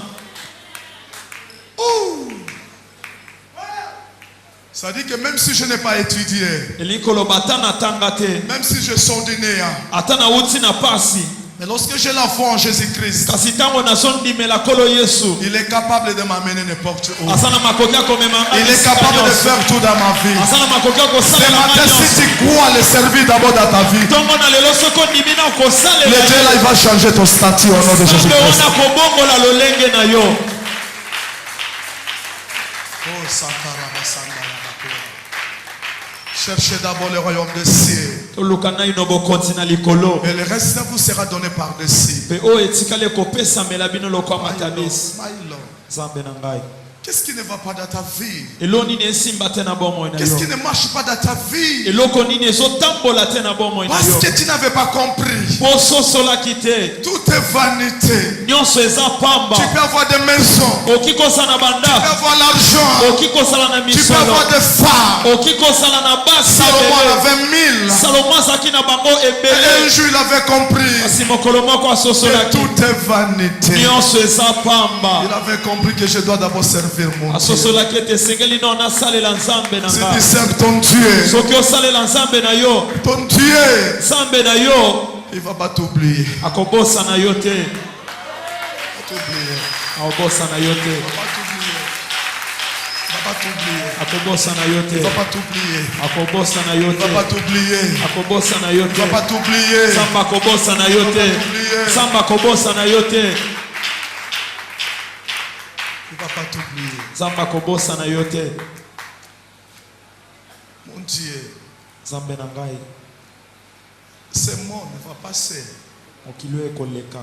Ça dit que même si je n'ai pas étudié, Elikolo batana tangate. même si je sors du néant, Atana uti na pasi. mais lorsque j'ai la foi en Jésus-Christ, Kasi tango na sondimela kolo Yesu. il est capable de m'amener n'importe où. Asana makoki akomema nga. Il est capable de faire tout dans ma vie. Asana makoki Ce akosalela nga matin, si nyonso. tu crois le servir d'abord dans ta vie, Ntongo na lelo soko ndimina le okosalela Dieu là, il va changer ton statut au nom de Nzambe Jésus-Christ. wana kobongola lolenge na yo. Oh, Sakaraba Sandala Bakora. Cherchez d'abord le royaume des cieux. Toluka na ino bokonzi na likolo. Et le reste vous sera donné par-dessus. Pe oyo etikali kopesamela bino lokwa matabisi. My Lord. Nzambe na ngai. Qu'est-ce qui ne va pas dans ta vie? Elo nini esimba te na bomoi na Qu'est-ce yo. qui ne marche pas dans ta vie? Eloko nini ezotambola te na bomoi na Parce yo. que tu n'avais pas compris. Po ososolaki te. Tout est vanité. Nyonso eza pamba. Tu peux avoir des maisons. Okoki kosala na Tu peux bandako. avoir l'argent. Okoki kosala na Tu peux avoir misolo. des femmes. Okoki kosala na basi Salomon en ebele. avait 1000. Salomo azalaki na bango Et un ebele. jour il avait compris Kasi mokolo moko que asosolaki. tout est vanité. Nyonso eza pamba. Il avait compris que je dois d'abord servir mon Dieu. Asosolaki ete esengeli no nasalela nzambe na Si nga. tu sers ton Dieu, Soki osalela nzambe na yo, ton Dieu, nzambe na yo il ne va pas t'oublier. akobosa na yo te. Il va t'oublier. Akobosa na yo te. Il va pas t'oublier. Akobosa na yo Il te. va pas t'oublier. Akobosa na yo Il va pas te. t'oublier. Akobosa na yo Il va pas te. t'oublier. Nzambe akobosa na yo te. Nzambe akobosa na yo te. Il va pas t'oublier. Nzambe akobosa na yo te. Mon Dieu. Nzambe na ngai. Ce monde va passer. mokili oyo ekoleka.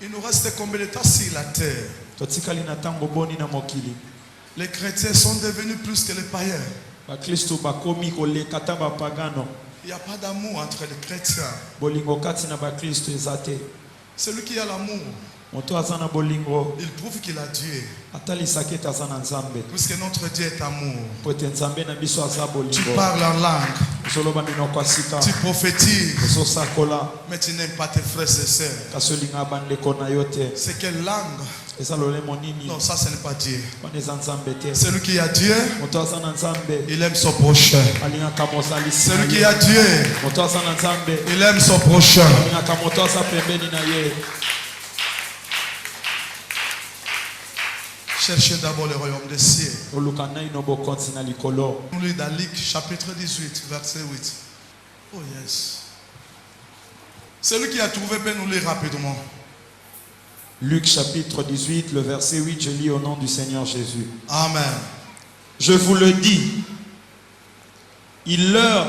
Il nous reste combien de temps sur la terre? Totikali na ntango boni na mokili. Les chrétiens sont devenus plus que les païens. Bakristo bakomi koleka ta bapagano. Il n'y a pas d'amour entre les chrétiens. Bolingo kati na bakristo ezate. Celui qui a l'amour, Moto azana bolingo. il prouve qu'il a Dieu. Atalisaki ete aza na nzambe. Puisque notre Dieu est amour. Po ete nzambe na biso aza Tu bolingo. parles en langue, Ozoloba minoko ya sika. tu prophétises, Ozosakola. mais tu n'aimes pas tes frères et sœurs. Kasi olinga bandeko na yo te. C'est quelle langue? Eza lolemo nini? Non, ça ce n'est pas Dieu. Wana eza nzambe te. Celui qui a Dieu, Moto aza na nzambe. il aime son prochain. Alingaka mozalisi na Celui qui ye. a Dieu, Moto aza na nzambe. il aime son prochain. Alingaka moto aza pembeni na ye. Cherchez d'abord le royaume des cieux. Oluka naino bokonzi na likolo. Nous lisons dans Luc chapitre 18, verset 8. Oh yes. Celui qui a trouvé peut nous lire rapidement. Luc chapitre 18, le verset 8, je lis au nom du Seigneur Jésus. Amen. Je vous le dis, il leur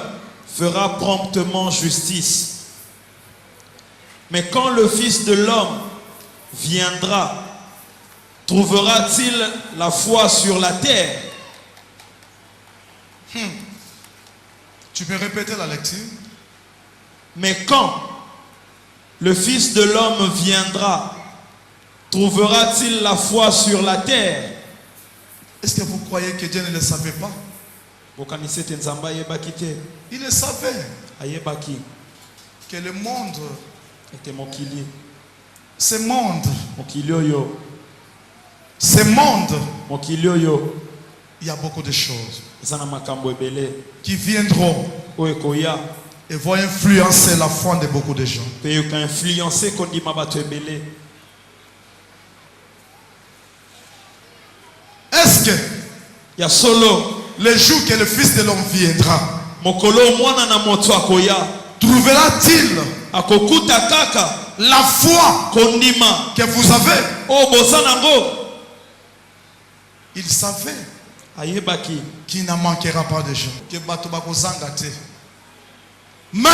fera promptement justice. Mais quand le Fils de l'homme viendra, trouvera-t-il la foi sur la terre? Tu peux répéter la lecture? Mais quand le Fils de l'homme viendra, trouvera-t-il la foi sur la terre? Est-ce que vous croyez que Dieu ne le savait pas? Il le savait que le monde, ce monde, il y a beaucoup de choses qui viendront et vont influencer la foi de beaucoup de gens. Est-ce que ya solo le jour que le Fils de l'homme viendra, mokolo mwana na moto akoya trouvera-t-il akokuta kaka la foi kondima que vous avez? o bosanango? Il savait ayebaki qu'il n'en manquera pas de gens, que bato bakozanga te. Mais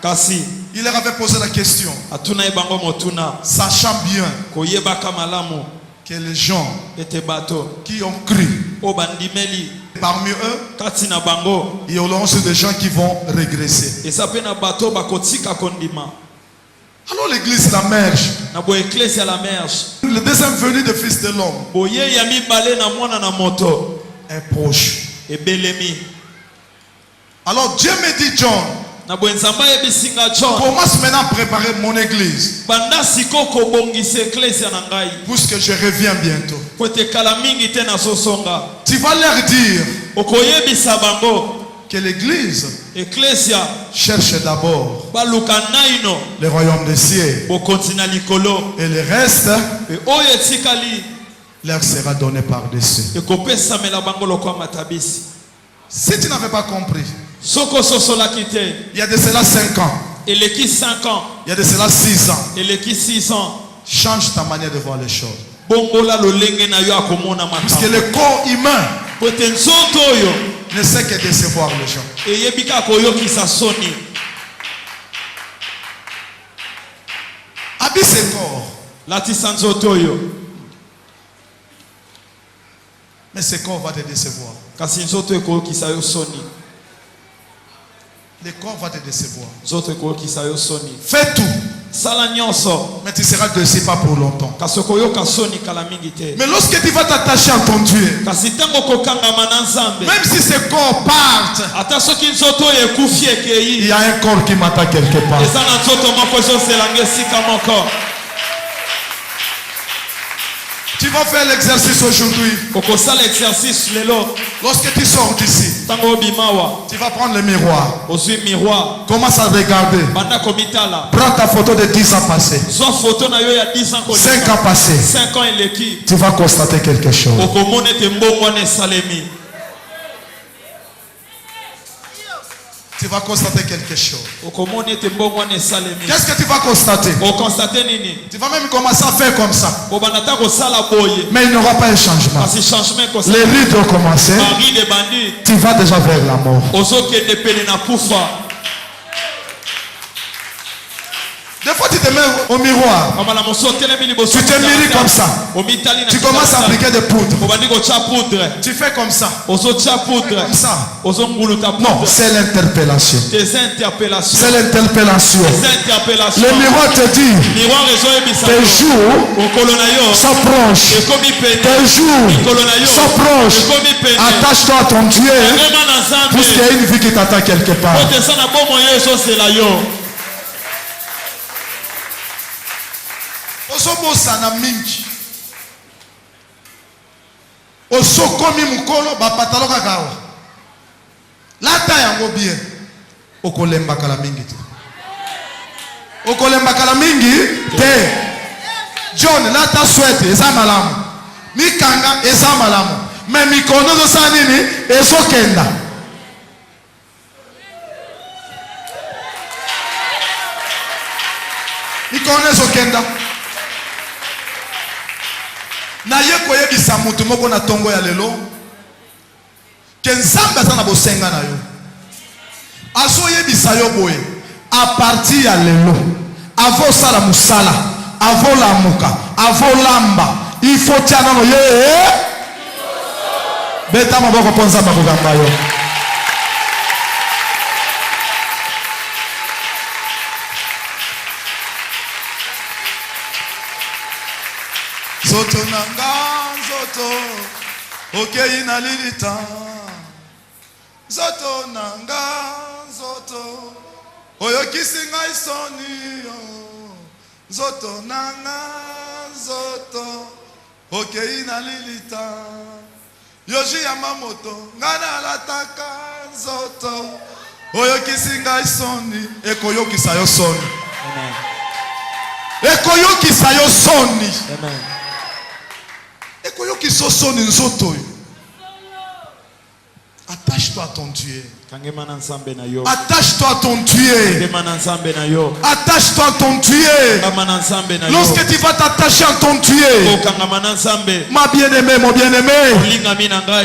kasi il leur avait posé la question, atuna ebango motuna sachant bien koyebaka malamu que les gens ete bato qui ont cru, o bandimeli parmi eux, kati na bango il y aura aussi des gens qui vont régresser. eza pe na bato bakotika kondima. Alors l'église la merge, na bo eklesia la merge le deuxième venu du Fils de l'homme boye ya mibale na mwana na moto est proche. ebelemi. Alors Dieu me dit, John, na bo nzamba yebisinga John commence maintenant à préparer mon église, banda siko kobongisa eklesia na ngai puisque je reviens bientôt. po ete kala mingi te nazosonga. Tu vas leur dire okoyebisa bango que l'église eklesia cherche d'abord baluka naino le royaume des cieux, bokonzi na likolo et le reste pe oyo etikali leur sera donné par-dessus. ekopesamela bango lokwa matabisi. Si tu n'avais pas compris, soko sosolaki te il y a de cela 5 ans, eleki 5 ans il y a de cela 6 ans, eleki 6 ans change ta manière de voir les choses. bongola lolenge na yo akomona Parce que makambo le corps humain po ete nzoto oyo ne sait que décevoir les gens. eyebi kaka koyokisa soni. Habille ce corps, latisa nzoto oyo mais ce corps va te décevoir. kasi nzoto ekoyokisa yo soni. Le corps va te décevoir. nzoto ekoyokisa yo soni. Fais tout, sala nyonso mais tu seras déçu pas pour longtemps. kasi okoyoka soni kala mingi te. Mais lorsque tu vas t'attacher à ton Dieu, kasi ntango okokangama na nzambe même si ce corps parte, ata soki nzoto oyo ekufi il ekei y a un corps qui m'attend quelque part. eza na nzoto moko ezoselanga esika moko. Tu vas faire l'exercice aujourd'hui. okosala exercice lelo Lorsque tu sors d'ici, ntango obimawa tu vas prendre le miroir. ozwi miroir Commence à regarder. banda komitala Prends ta photo de 10 ans passés, zwa foto na yo ya 10 ans 5 ans passés. 5 ans eleki Tu vas constater quelque chose. okomona ete mbongo wana esalemi. Tu vas constater quelque chose. okomona ete mbongo wana esalemi. Qu'est-ce que tu vas constater? okonstate nini? Tu vas même commencer à faire comme ça. kobanda ta kosala boye Mais il n'y aura pas un changement. kasi changement Les ekosala. rides vont commencer. mari de bandi Tu vas déjà vers la mort. ozokende pene na kufa. te mets au miroir. Tu te mires comme ça. Tu commences à appliquer des poudres. Tu fais comme ça. Comme ça. Non, c'est l'interpellation. C'est l'interpellation. Le miroir te dit tes jours s'approchent. Tes jours s'approchent. Attache-toi à ton Dieu, puisqu'il y a une vie qui t'attend quelque part. Osomosana mingi. Osokomi mukolo ba patalo kakawa. Lata yango bien. Okolemba kala mingi te. Okolemba kala mingi te. John lata swete eza malamu. Mikanga eza malamu. Mais mikono zo sanini ezokenda. Mikono ezokenda. Na ye koyebisa mutu moko na tongo ya lelo ke nzambe aza na bosenga na yo azoyebisa yo boye a partir ya lelo avosala musala avolamuka avolamba ifo tia nano ye beta maboko mpo nzambe akogamba yo. Zoto nanga zoto okei na lilita zoto nanga zoto oyokisi ngai soni zoto nanga zoto okei na lilita yoji ya mamoto ngana lataka zoto oyokisi ngai soni ekoyokisa yo soni. Amen. Ekoyokisa yo soni. Amen. Attache-toi à ton Dieu. Attache-toi à ton Dieu. Attache-toi à ton Dieu. Lorsque tu vas t'attacher à ton Dieu, ma bien-aimée, mon bien-aimé,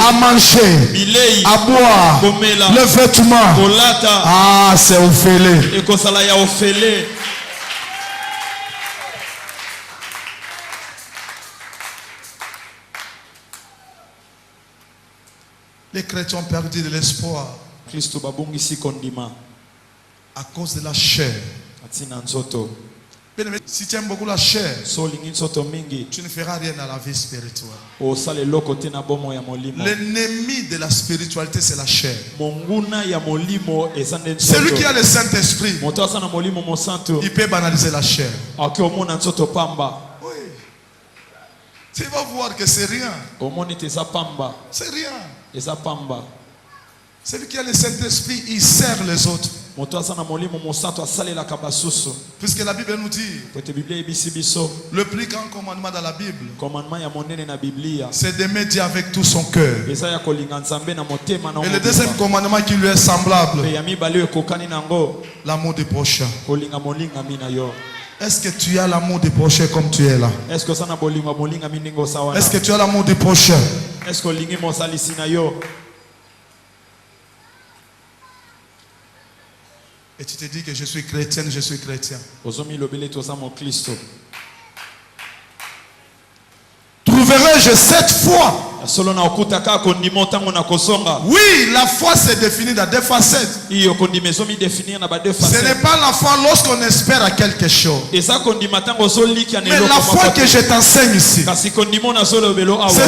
à manger, à boire, le vêtement, ah, c'est Ophélie. Les chrétiens ont perdu de l'espoir à cause de la chair. Si tu aimes beaucoup la chair, tu ne feras rien à la vie spirituelle. L'ennemi de la spiritualité, c'est la chair. Celui qui a le Saint-Esprit, il peut banaliser la chair. Oui. Tu vas voir que c'est rien. C'est rien. Celui qui a le Saint-Esprit, il sert les autres. Puisque la Bible nous dit, le plus grand commandement dans la Bible, c'est d'aimer Dieu avec tout son cœur. Et le deuxième commandement qui lui est semblable, l'amour du prochain. Est-ce que tu as l'amour du prochain comme tu es là? Est-ce que tu as l'amour du prochain? Et tu te dis que je suis chrétienne, je suis chrétien. Trouverai-je cette foi? Oui, la foi se définit dans deux facettes. Ce n'est pas la foi lorsqu'on espère à quelque chose. Mais la foi que je t'enseigne ici, c'est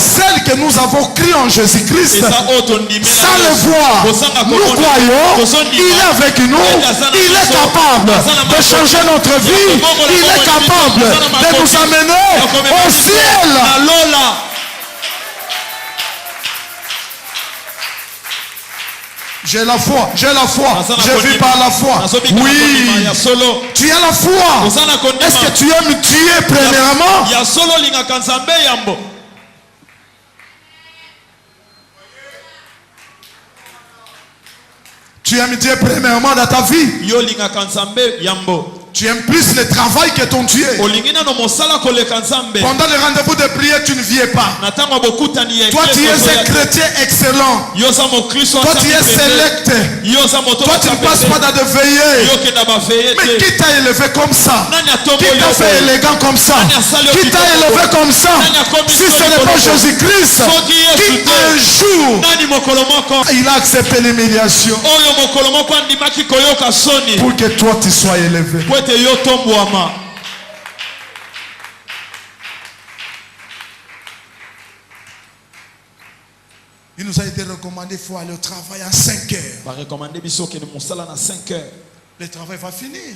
celle que nous avons cru en Jésus-Christ. Sans le voir, nous croyons, il est avec nous, il est capable de changer notre vie, il est capable de nous amener au ciel. J'ai la foi, je vis par la foi. Oui, tu as la foi. Est-ce que tu aimes Dieu premièrement? Tu aimes Dieu premièrement dans ta vie? Tu aimes plus le travail que ton Dieu. olingina no mosala koleka nzambe. Pendant le rendez-vous de prière, tu ne viens pas. Natango bokutani ya Toi, tu es un chrétien excellent. yoza mokristo. Toi, tu es select. yoza moto. Toi, tu ne passes pas dans de veillées. Mais qui t'a élevé comme ça? Qui t'a fait élégant comme ça? Qui t'a élevé comme ça? Si ce n'est pas Jésus-Christ, qui un jour il a accepté l'humiliation pour que toi tu sois élevé. Il nous a été recommandé qu'il faut aller au travail à 5 heures. Le travail va finir.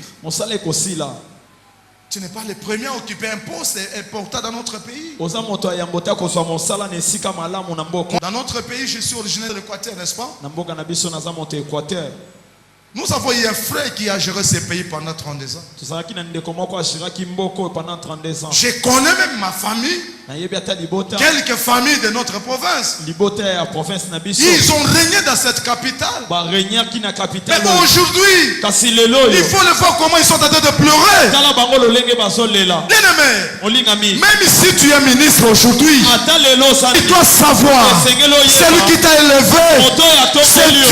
Tu n'es pas le premier à occuper un poste important dans notre pays. Dans notre pays, je suis originaire de l'Équateur, n'est-ce pas? Nous avons eu un frère qui a géré ce pays pendant 32 ans. Je connais même ma famille. Quelques familles de notre province. Ils ont régné dans cette capitale. Mais bon, aujourd'hui, il faut le voir comment ils sont en train de pleurer. Bien-aimé, même si tu es ministre aujourd'hui, tu dois savoir, celui qui t'a élevé, c'est Dieu.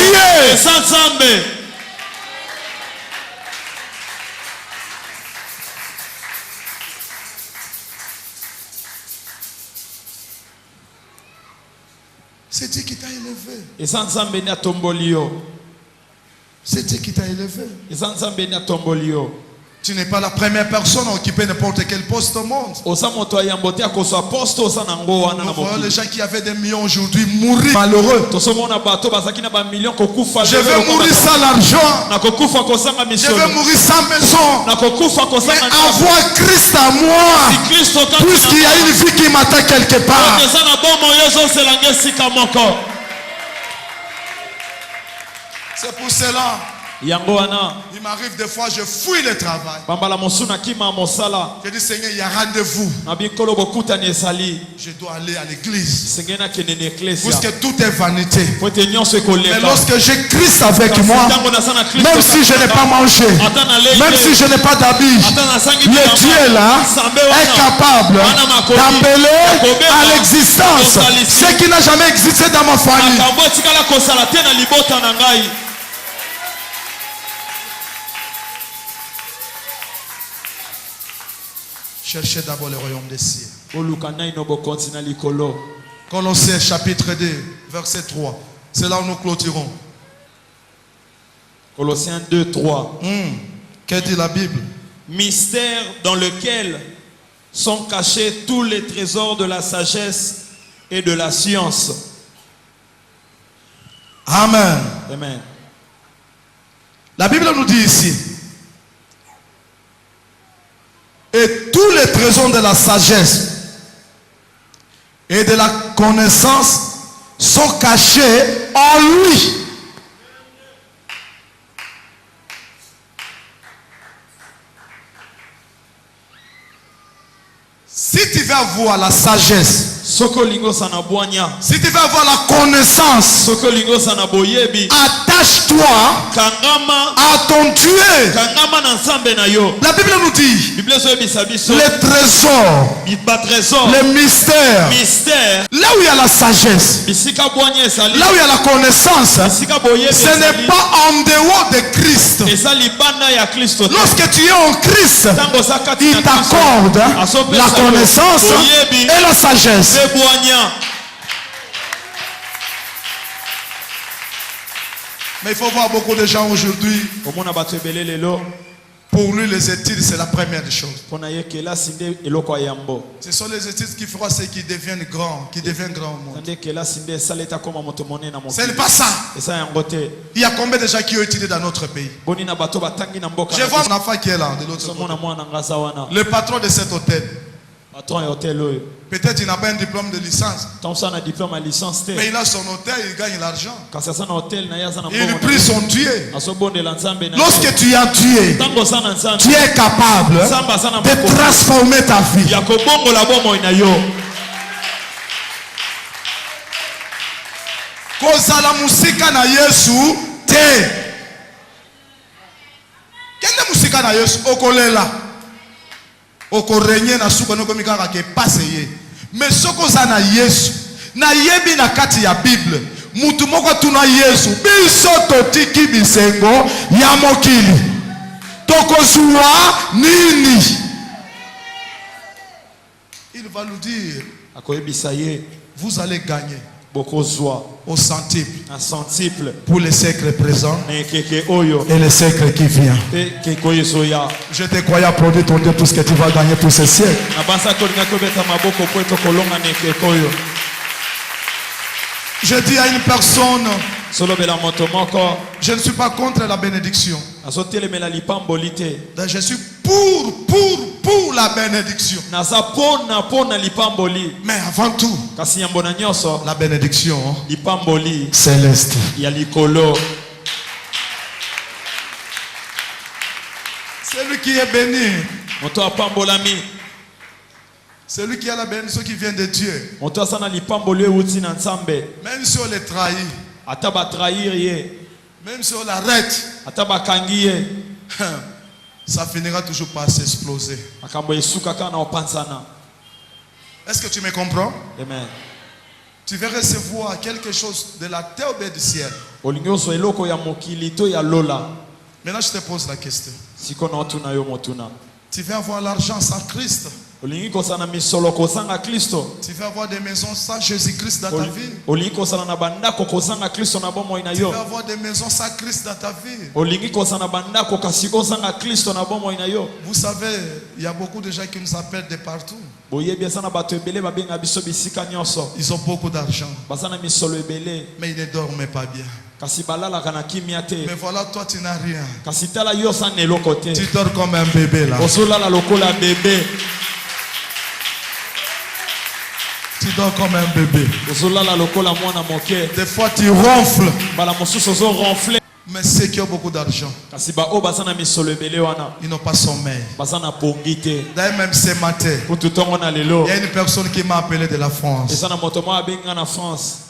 C'est Dieu qui t'a élevé. C'est Dieu qui t'a élevé. Tu n'es pas la première personne à occuper n'importe quel poste au monde. Nous voyons les gens qui avaient des millions aujourd'hui mourir malheureux. Je veux mourir sans l'argent. Je veux mourir sans maison. Mais avoir Christ à moi, puisqu'il y a une vie qui m'attend quelque part. C'est pour cela. Il m'arrive des fois, je fouille le travail. Je dis, Seigneur, il y a rendez-vous. Je dois aller à l'église. Puisque tout est vanité. Mais lorsque j'ai Christ avec moi, même si je n'ai pas mangé, même si je n'ai pas d'habit, le Dieu là est capable d'appeler à l'existence ce qui n'a jamais existé dans ma famille. Cherchez d'abord le royaume des cieux. Colossiens chapitre 2, verset 3. C'est là où nous clôturons. Colossiens 2, 3. Que dit la Bible? Mystère dans lequel sont cachés tous les trésors de la sagesse et de la science. Amen. Amen. La Bible nous dit ici, et tous les trésors de la sagesse et de la connaissance sont cachés en lui. Si tu veux avoir la sagesse, si tu veux avoir la connaissance, attache-toi à ton Dieu. La Bible nous dit les trésors, les mystères, là où il y a la sagesse, là où il y a la connaissance, ce n'est pas en dehors de Christ. Lorsque tu es en Christ, il t'accorde la connaissance et la sagesse. Mais il faut voir beaucoup de gens aujourd'hui. Pour lui, les études, c'est la première des choses. Ce sont les études qui feront ceux qui deviennent grands, qui deviennent grands au monde. Ce n'est pas ça. Il y a combien de gens qui ont étudié dans notre pays? Je vois mon enfant qui est là, de l'autre côté. Le patron de cet hôtel. Peut-être il n'a pas un diplôme de licence. Mais il a son hôtel, il gagne l'argent. Il prie son Dieu. Lorsque tu as Dieu, tu es capable de transformer ta vie. Kozala musika na Yesu te. Quelle musique esika na Yesu okolela okorenye na suka no komikaka ke passer mais soko za na Yesu na yebi na kati ya Bible mutu moko tuna Yesu biso totiki bisengo ya mokili tokozwa nini. Il va nous dire vous allez gagner au centuple, un centuple pour les siècles présents et les siècles qui viennent. Je te crois applaudir ton Dieu tout ce que tu vas gagner pour ces siècles. Je dis à une personne, je ne suis pas contre la bénédiction. Je suis pour la bénédiction. Mais avant tout, la bénédiction céleste. Celui qui est béni, celui qui a la bénédiction qui vient de Dieu, même si on les trahit, même si on l'arrête, ça finira toujours par s'exploser. Est-ce que tu me comprends? Amen. Tu vas recevoir quelque chose de la terre ou du ciel. Maintenant, je te pose la question. Tu vas avoir l'argent sans Christ. Tu vas avoir des maisons sans Jésus-Christ dans ta vie. Tu vas avoir des maisons sans Christ dans ta vie. Vous savez, il y a beaucoup de gens qui nous appellent de partout. Ils ont beaucoup d'argent, mais ils ne dorment pas bien. Mais voilà, toi tu n'as rien. Tu dors comme un bébé là. Tu dors comme un bébé. Des fois tu ronfles. Mais ceux qui ont beaucoup d'argent, ils n'ont pas sommeil. D'ailleurs, même ce matin, il y a une personne qui m'a appelé de la France.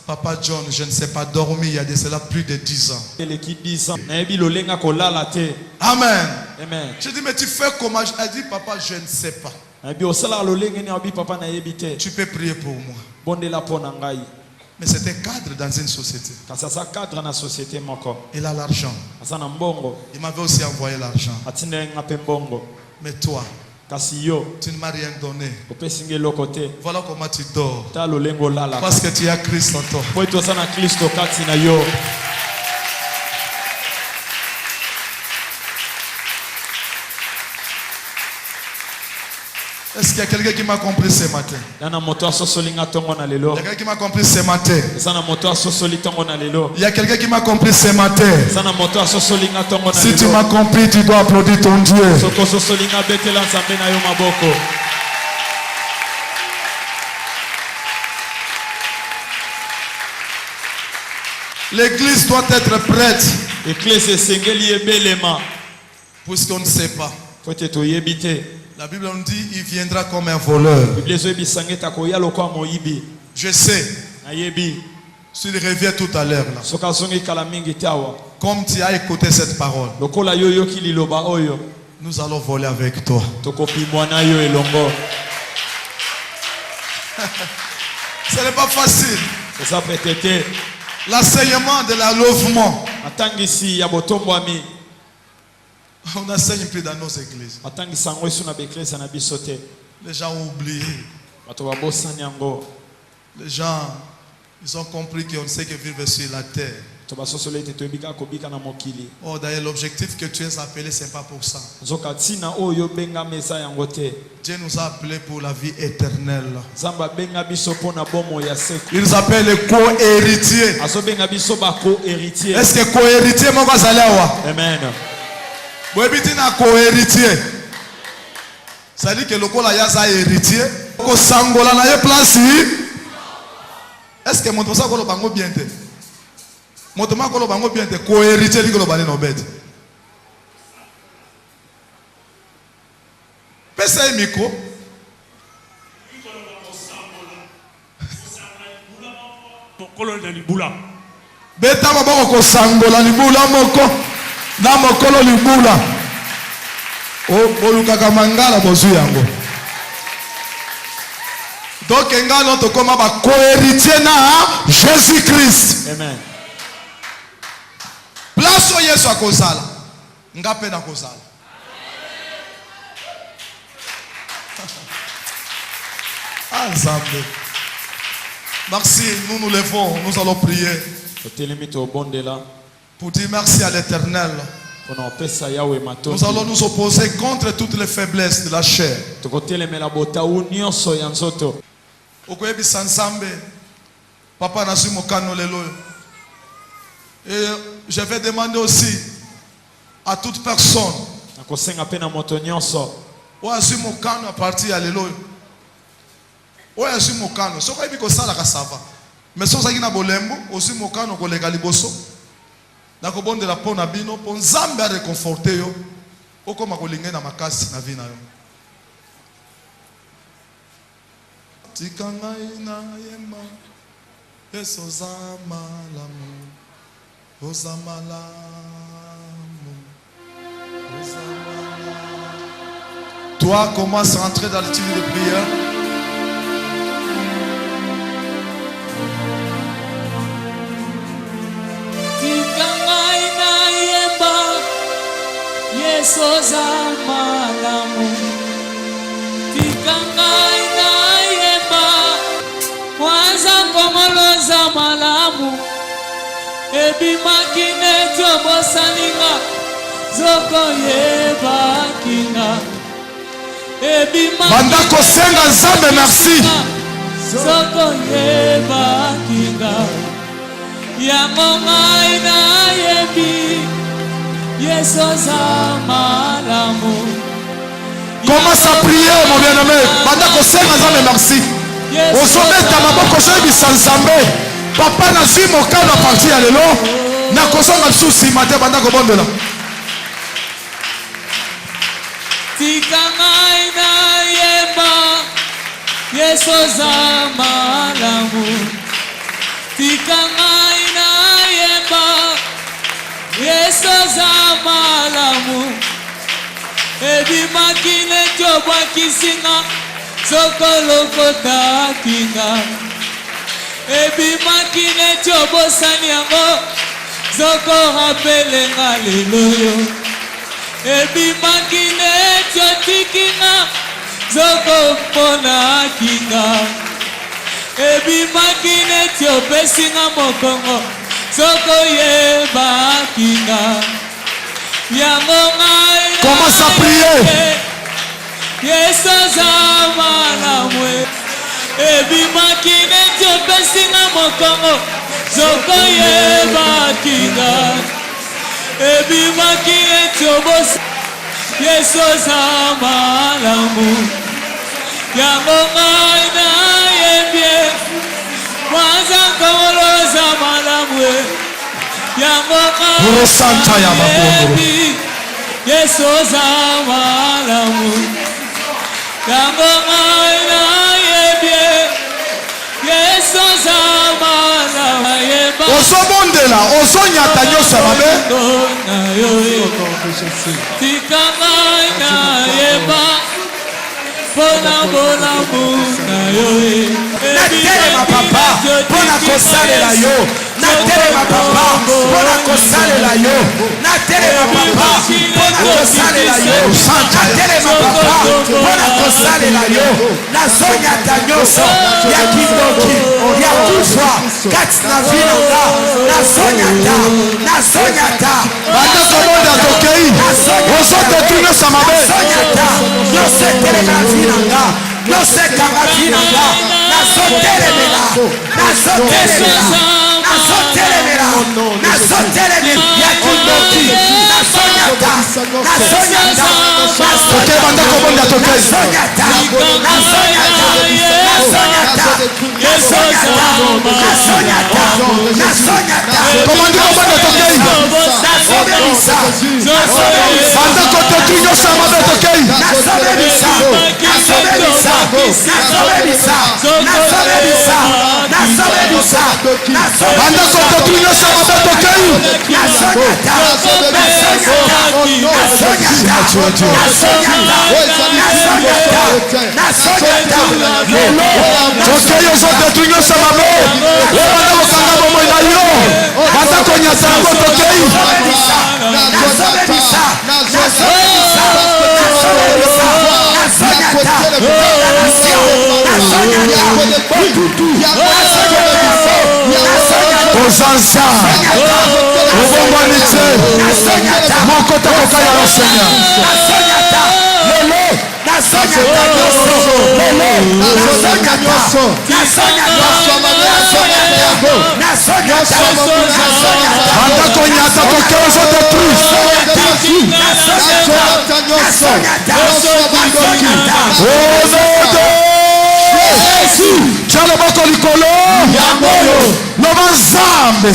Papa John, je ne sais pas dormir il y a de cela plus de 10 ans. Amen. Je dis, mais tu fais comment? Elle dit, papa, je ne sais pas. Tu peux prier pour moi. Mais c'est un cadre dans une société. Il a l'argent. Il m'avait aussi envoyé l'argent. Mais toi, tu ne m'as rien donné. Voilà comment tu dors. Parce que tu as Christ en toi. Est-ce qu'il y a quelqu'un qui m'a compris ce matin? Il y a quelqu'un qui m'a compris ce matin. Il y a quelqu'un qui m'a compris ce matin. Si tu m'as compris, tu dois applaudir ton Dieu. L'église doit être prête. Puisqu'on ne sait pas. La Bible nous dit il viendra comme un voleur. Je sais. S'il revient tout à l'heure là. Comme tu as écouté cette parole, nous allons voler avec toi. Ce n'est pas facile. L'enseignement de l'enlèvement. On n'enseigne plus dans nos églises. Les gens ont oublié. Les gens, ils ont compris qu'on ne sait que vivre sur la terre. Oh, d'ailleurs, l'objectif que tu es appelé, ce n'est pas pour ça. Dieu nous a appelés pour la vie éternelle. Il nous appelle les co-héritiers. Est-ce que co-héritier, moi, Amen. na co-héritier. Ça dit que le col a héritier. Ko sangola na ye place. Est-ce que mon tosa ko lo bango bien te? Mon toma ko lo bango bien te co-héritier li ko lo bale no bête. Pesa micro. Mokolo na libula. Beta maboko ko sangola libula moko. Na mokolo libula. bolukaka mangala bozwi yango. Donc ngalo to koma ba co-héritier na Jésus-Christ. Amen. Place o Yesu akozala ngape na kozala. Ah Nzambe. Merci, nous nous levons, nous allons prier pour dire merci à l'Éternel. Nous allons nous opposer contre toutes les faiblesses de la chair. Okoyebisa Nzambe, Papa Nasu Mokano lelo. Et je vais demander aussi à toute personne ou à Nasu Mokano à partir à lelo. Ou à Nasu Mokano, ce qu'on dit que ça la kasava. Mais si on a bolembo, aussi Mokano kolega liboso. Nako bonde la pona bino, pon Nzambe a réconforté yo. Okoma kolinga na makasi na vie na yo. Tikanga ina yema esoza malamu ozamalamu ozamalamu. Toi commence à entrer dans le type de prière. Tikanga ina yema esoza malamu tikanga ina Mwanza komoloza malamu Ebimakine tobo saninga Zoko yeba kinga Bandako senga Nzambe merci Zoko yeba kinga Yango ngai na yebi Yesoza malamu Commence à prier mon bien-aimé Bandako senga Nzambe merci Osometa maboko soyebi Nzambe Papa Nasu Mokano a parti ya lelo nakosonga susi mate banda kobondela Tikanga ina yeba Yesoza malamu Tikanga ina yeba Yesoza malamu Ebimakine tobwa kisinga Sokolokota kinga Ebimakine tobosani yango Zoko rapelenga leloyo Ebimakine tiotikinga Zoko pona kinga Ebimakine tiopesinga mokongo Zoko yeba kinga Yango ngai commence à prier Yesoza malamu Ebimakine tiopesinga mokongo Zoko yeba kinga Ebimakine tiobos Yesoza malamu Yango ngai na yebie Mwanza komoloza malamu Yango ngai na yebi Yesoza malamu Yango ngai na yebie Yesoza malamu Ozobondela ozonyata nyonso mabe Tika ngai na yeba Pona bolamu na yo Natelema papa Pona kosalela yo Natelema papa Pona kosalela yo Natelema papa Pona kosalela yo Natelema papa Pona kosalela yo Nazonyata nyonso ya kindoki ya kufa kati na vinanga Nazonyata Bandako monde atokei Osote tunyonso mabe Nazonyata nyonso etelema vinanga nyonso ekanga vinanga Nazotelemela ya kindoki Nazonyata Tokei bandako monde atokei Komandiko monde tokei Bandako tetu nyonso mabe tokei Bandako tetu nyonso mabe tokei tokei ozodetruire nyonso mabe obanda kokanga bomoi na yo banda konyata yango tokei kozanza obombani te moko takoka ya enseignant banda konyata toke ozodetruire tia loboko likolo loba nzambe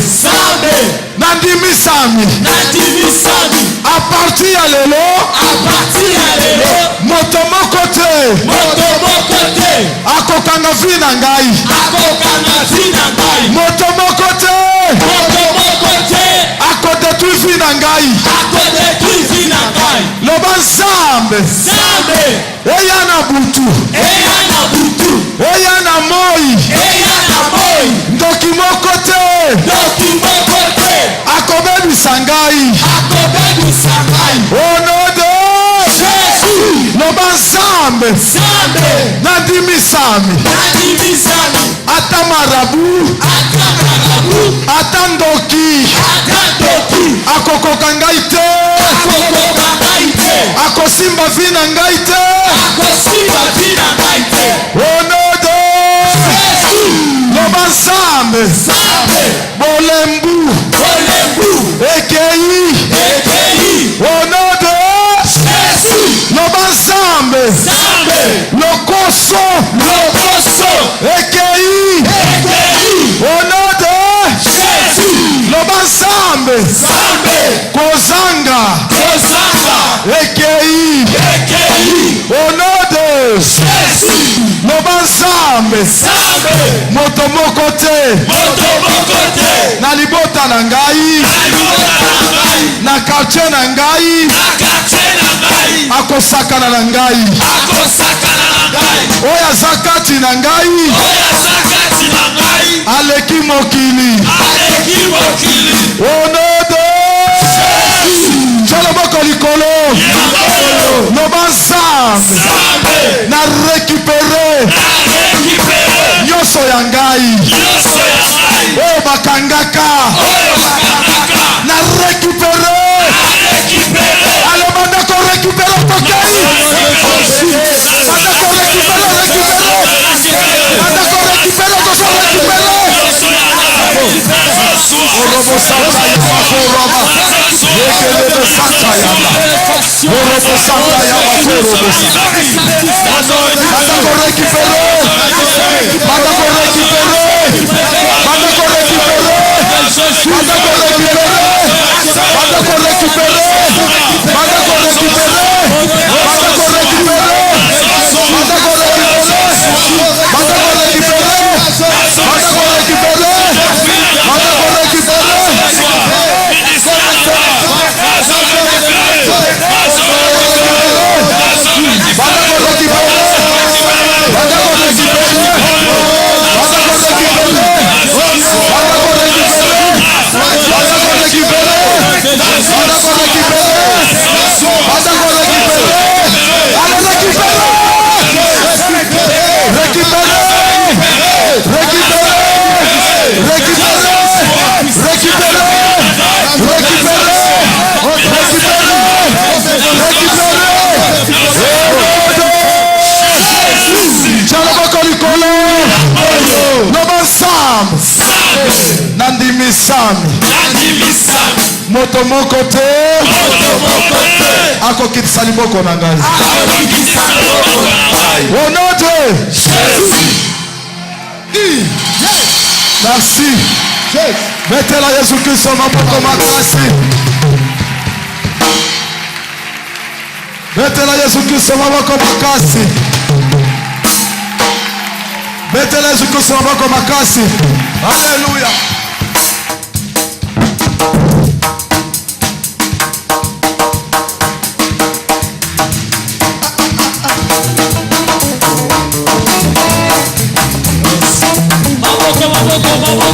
nandimisami a partir ya lelo moto moko te akokanga vi na ngai moto moko te akodetruire vi na ngai loba nzambe eya na butu eya na moi ndoki moko te akobebisa ngai onode loba nzambe nandimisami ata marabu ata ndoki akokoka ngai te akosimba vi na ngai te onode loba nzambe bolembu ekei onode loba nzambe lokoso ekei onode loba nzambe kozanga ekei onode loba nzambe moto moko te na libota na ngai na quartier na ngai akosakana na ngai oyo aza kati na ngai aleki mokili onode tia loboko likolo loba nzambe na récupere nyonso ya ngai oyo bakangaka na récupere alo banda korécupere tokei banda korécupere banda korécupere tokorécupere orobo santa yama koroba yekelebe santa yama orobo santa yama korobo banda korécupere banda korécupere banda korécupere banda korécupere banda korécupere banda korécupere banda korécupere banda moto moko te akokitisa liboko na ngai au nom de merci metela Yesu Kristo maboko makasi metela Yesu Kristo maboko makasi metela Yesu Kristo maboko makasi. Alléluia. Amen.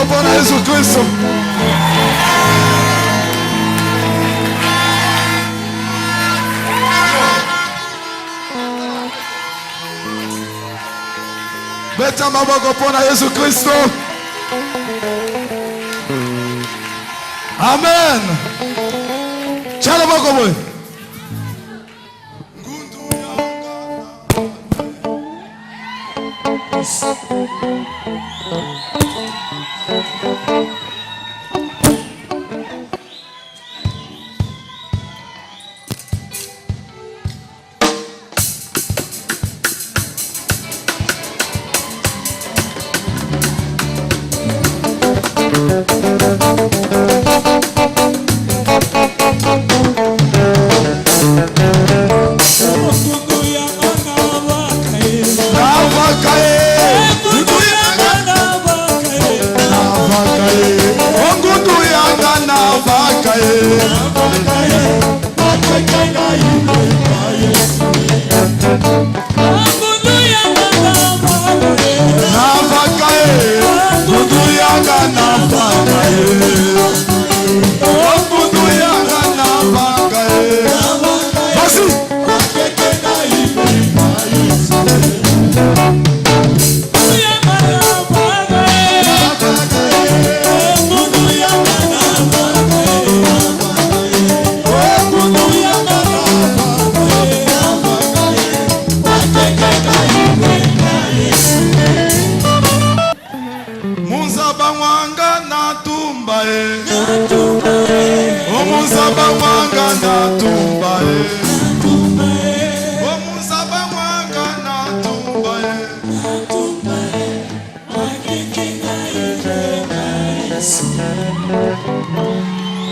maboko mpona Yesu Kristo. Beta maboko mpona Yesu Kristo. Amen. Tiens le maboko boy.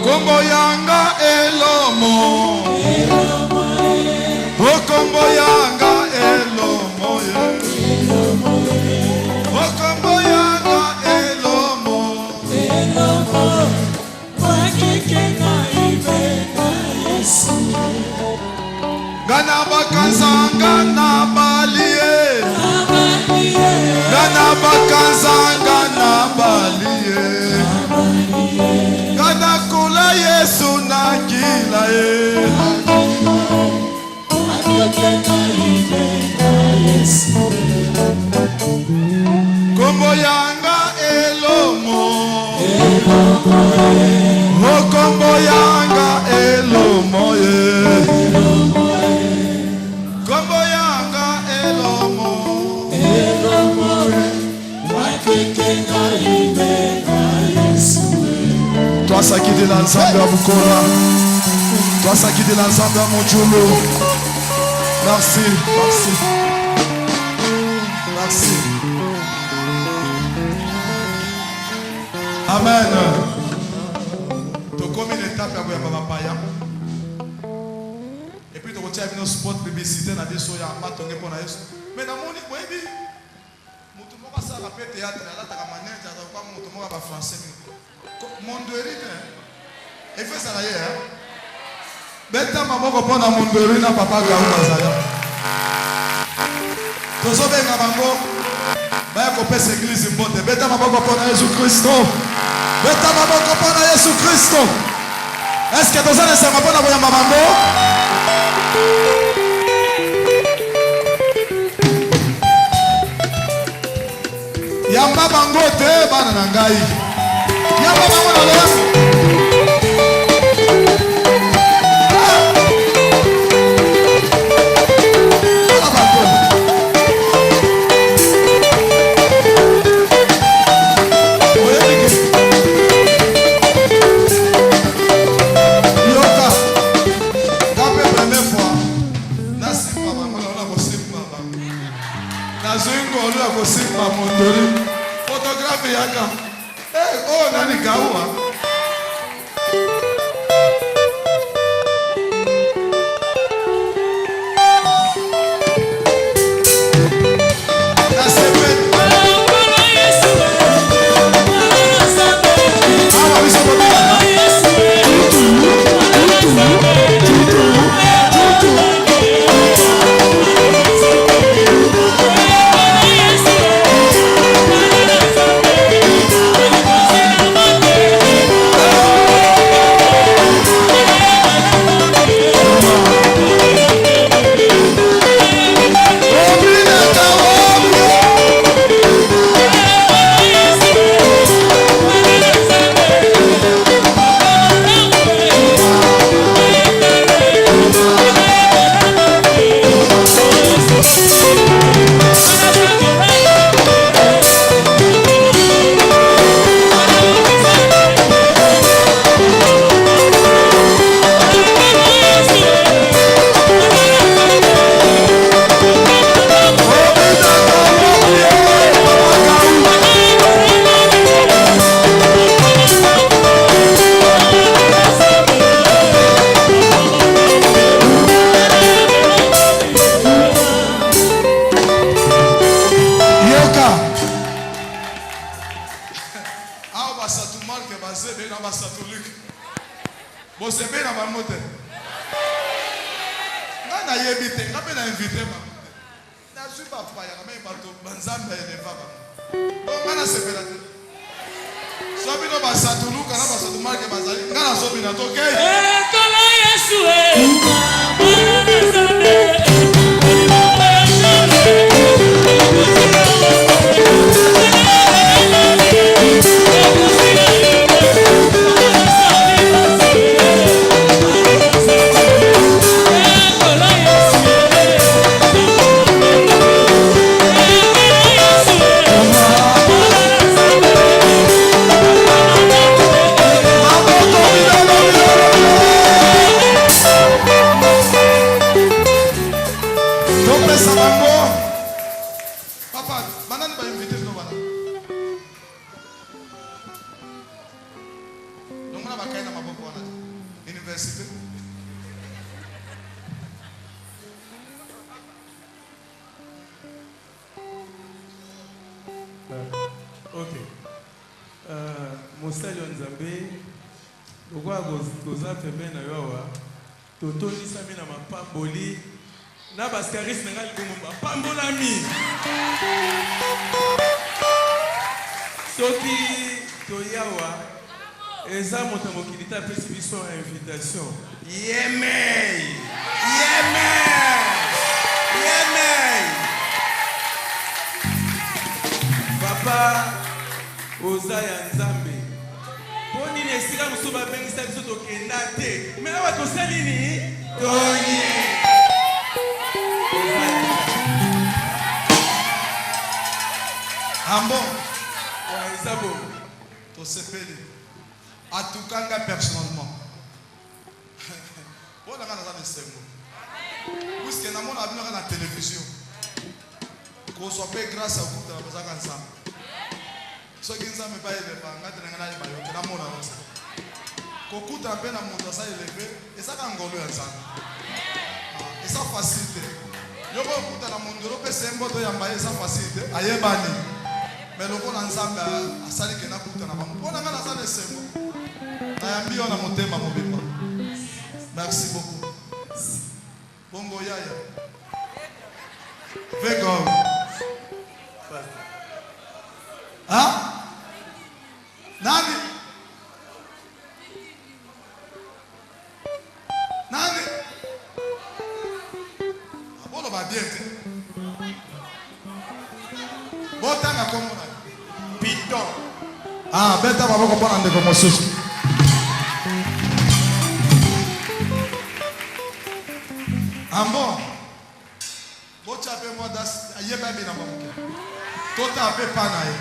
Kombo yanga elomo, o kombo yanga elomo, o kombo yanga elomo, gana bakanza gana balie, gana bakanza gana balie. Gana kula Yesu na kila Kombo yanga elomo, o kombo yanga elomo, kombo yanga elomo, toi ça qui est l'ensemble à Bukola, toi ça qui est l'ensemble à Montjolo. Merci, merci, merci. Amen. Tu comme une étape à Baba Paya. Et puis tu retiens une spot publicité dans des soya en bas tonné pour la Yesu. Mais dans mon niveau, oui, tout le monde a ça rappelé théâtre, là tu as manège, tu as pas tout le monde a français. Mondorine. Et fait ça d'ailleurs. Beta maboko pona mondorine papa gauma zaya. Tozobe ngabango. Baya ko pesa église mbote. Beta maboko pona Yesu Kristo. Beta maboko pona Yesu Kristo. Est-ce que tozana sanga pona boya mabango? Yamba bango te bana na ngai. Yamba bango na leo. Photographe yaka. Oh nani kaua. Bon, c'est bien dans ma moto. On a invité, on a invité. Je suis pas payé, on a mis bateau, banzamba et les femmes. Bon, on a c'est bien. Sobi no basatulu kana basatulu marke bazali. Ngana sobi na toke. Kola Yesu Mosali Nzambe lokwa goza pembe na yowa totoni sami na mapamboli na baskaris na ngali bomo mapambolami soki toyawa eza moto mokili ta pesi biso invitation yemei papa oza ya Nzambe poni ne sika muso ba bengisa biso tokenda te mais awa tosali nini toye Ambo wa izabo to sepeli atukanga personnellement. Bona kana za mesengo puisque na mona abino na télévision ko so pe grâce au couple de la ensemble. So kinza me ba ele ba ngati ngana ni bayo ke na mona rosa kokuta pe na moto sa élevé et ça ka ngolo ya sana et ça facilité yo ko kuta na mondoro pe sembo to ya mbaye ça facilité ayebani mais loko na nzamba asali ke na kuta na bango pona ngana sa sembo na yambi ona motema mobimba. Merci beaucoup bongo yaya vego ah nani abolo ba bien botanga komona piton ah beta baboko pona ndeko mosusu ambo bocha pe modas ayeba bina mamuke tota pe pana ye.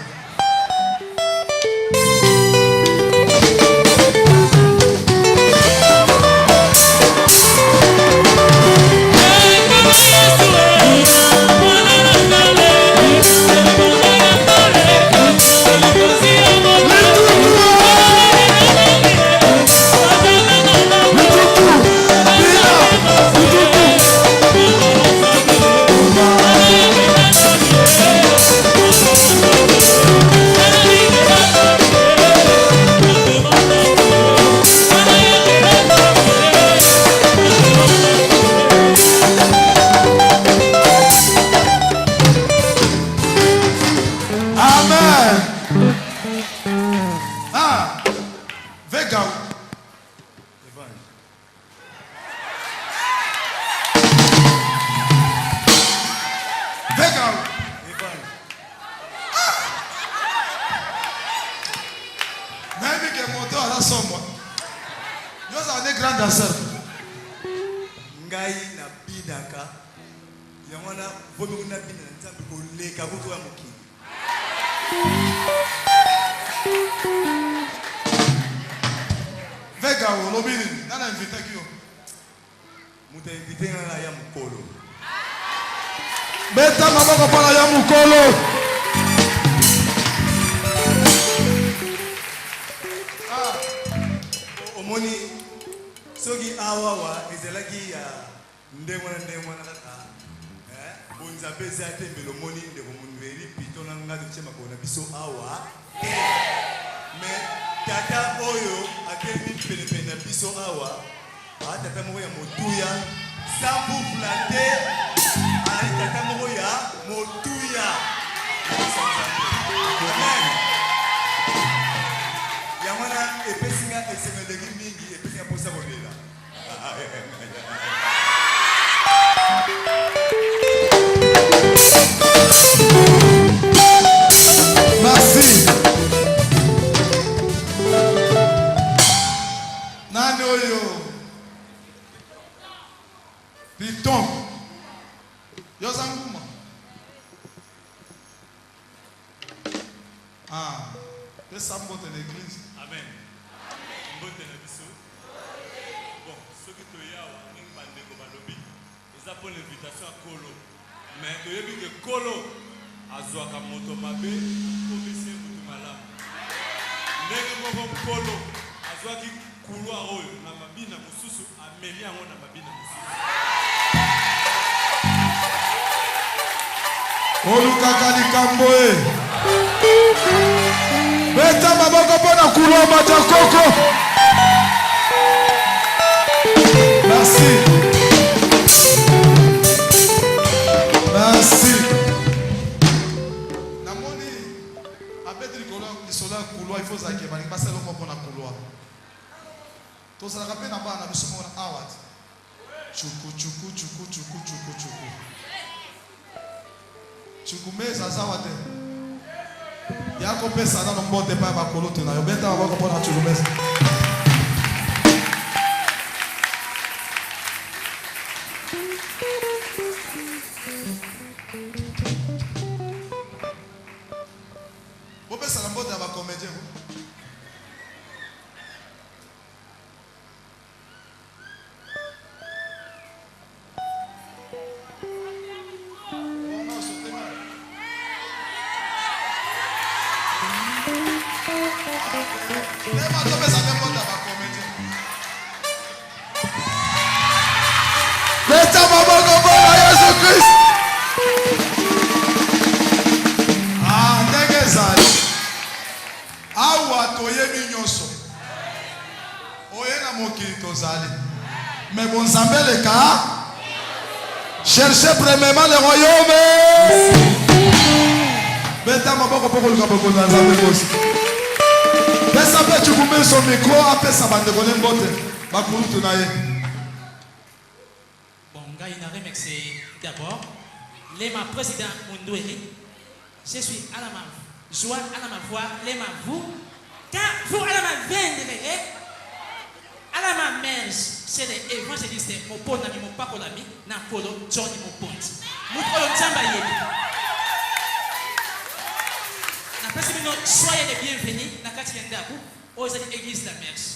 Beta maboko para ya mukolo. Omoni sogi awawa ezelaki ya ndemwana kaka bonza pesa tembelo moni ndeko munveri pitona ngati chema kona biso awa mais tata oyo akelmi pene biso awa tata moko ya motuya sans vous flatter ali tata moko ya motuya amen yamana epesinga esengeleki mingi epesinga posa kolela Merci. Nani oyo? Piton. Yozanguma. Ah, c'est ça mbote l'église. amen mbote na biso bon soki toyawa mingi bandeko balobi eza mpo l'invitation ya kolo mais toyebi ke kolo azwaka moto mabe komisie moto malamu ndenge moko kolo azwaki couloir oyo na mabina mosusu ameli yango na mabina mosusu Olukaka likambo e. Beta maboko pona couloir matakoko. Merci. Merci. Namoni abetri couloir couloir il faut ça que bani passer le mot na couloir. To ça rappelle na bana biso mona awat. Chuku. Chukumeza zawate. Yako pesa na mbote pa bakolo tena. Yo beta maboko pona chukumeza. Bopesa na mbote ya ba comédien. Beta maboko pona Yesu Christ. Ah, ndenge zali. Awa toyebi nyonso. Oye na mokili tozali. Mais bon Nzambe le cas. Cherchez premièrement le royaume. Beta maboko poko luka poko na Nzambe kosi. Pesa pe chukume son micro apesa bande kone mbote. Bakulutu na ye. Bon, gars, il a remercié d'abord les ma président Mundoueri. Je suis à la main, joie à la main voix, les ma vous, car vous à la main vendre, à la main mère, c'est l'évangéliste, mon bon ami, mon papa l'ami, Napolo, Johnny, mon pote. Mon polo Tchamba Yebi. Soyez les bienvenus dans la quatrième d'Abou, aux églises de la Merche.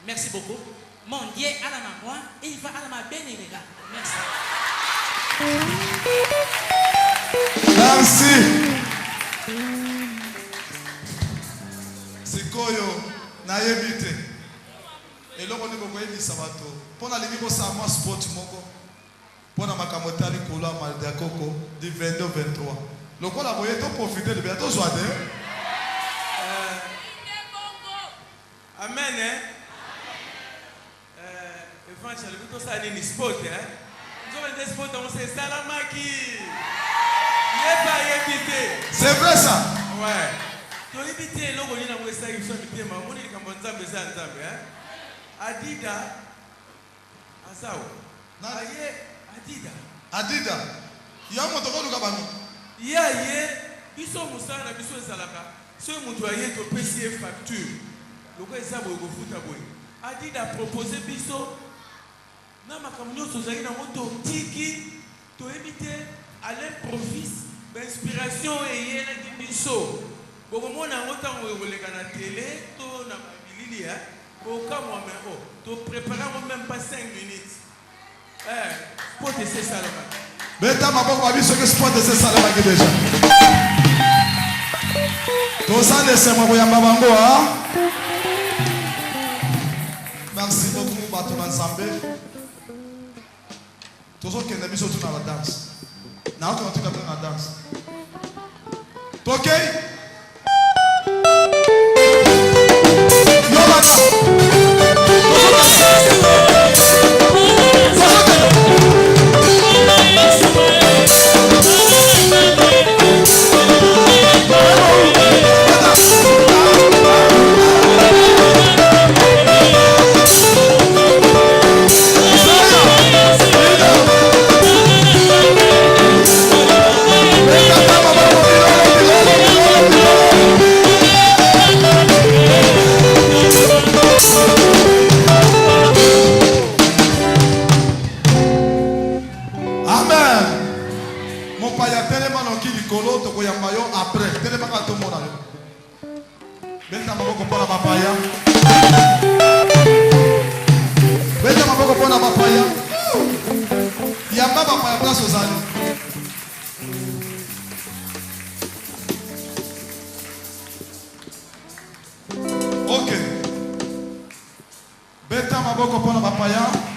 Merci beaucoup. Mon Dieu à la main moi et il va à la main bénir les gars. Merci. Merci. Sikoyo na yebite. Eloko ni boko yebisa bato. Pona lingi ko sa moi sport moko. Pona makamotali kola maldia koko du 22 23. Lokola boye to profiter de bientôt joade. Amen. Évangile, vous tous allez ni sport, hein? Nous avons des sports, on sait salamaki. C'est vrai ça? Ouais. Tu as évité l'eau, on a ça, il faut éviter, mais on est comme on s'appelle ça, hein? Adida. Asao. Adida. Adida. Y'a un motoko luka bano. Ya ye, biso musana biso salaka. Ce mutuaye to payer facture. Le quoi ça boy go futa boy. Adida proposé biso na makamnyo sozali na moto tiki to éviter à l'improviste d'inspiration et yena di biso. Boko mona ngota ngoleka na télé to na mabilili hein. Boka moi mais oh, to préparer même pas 5 minutes. Pour te c'est ça là. Beta maboko babiso ke sport de ça là déjà. To ça laisse moi boyamba bango hein. Merci beaucoup bato na Nzambe. Tozo kende biso tu na la danse. Na ko tika na danse. Tokei. Yo bana. Beta maboko pona bapaya. Beta maboko pona bapaya. Yamba bapaya place aux années. Ok. Beta maboko pona bapaya.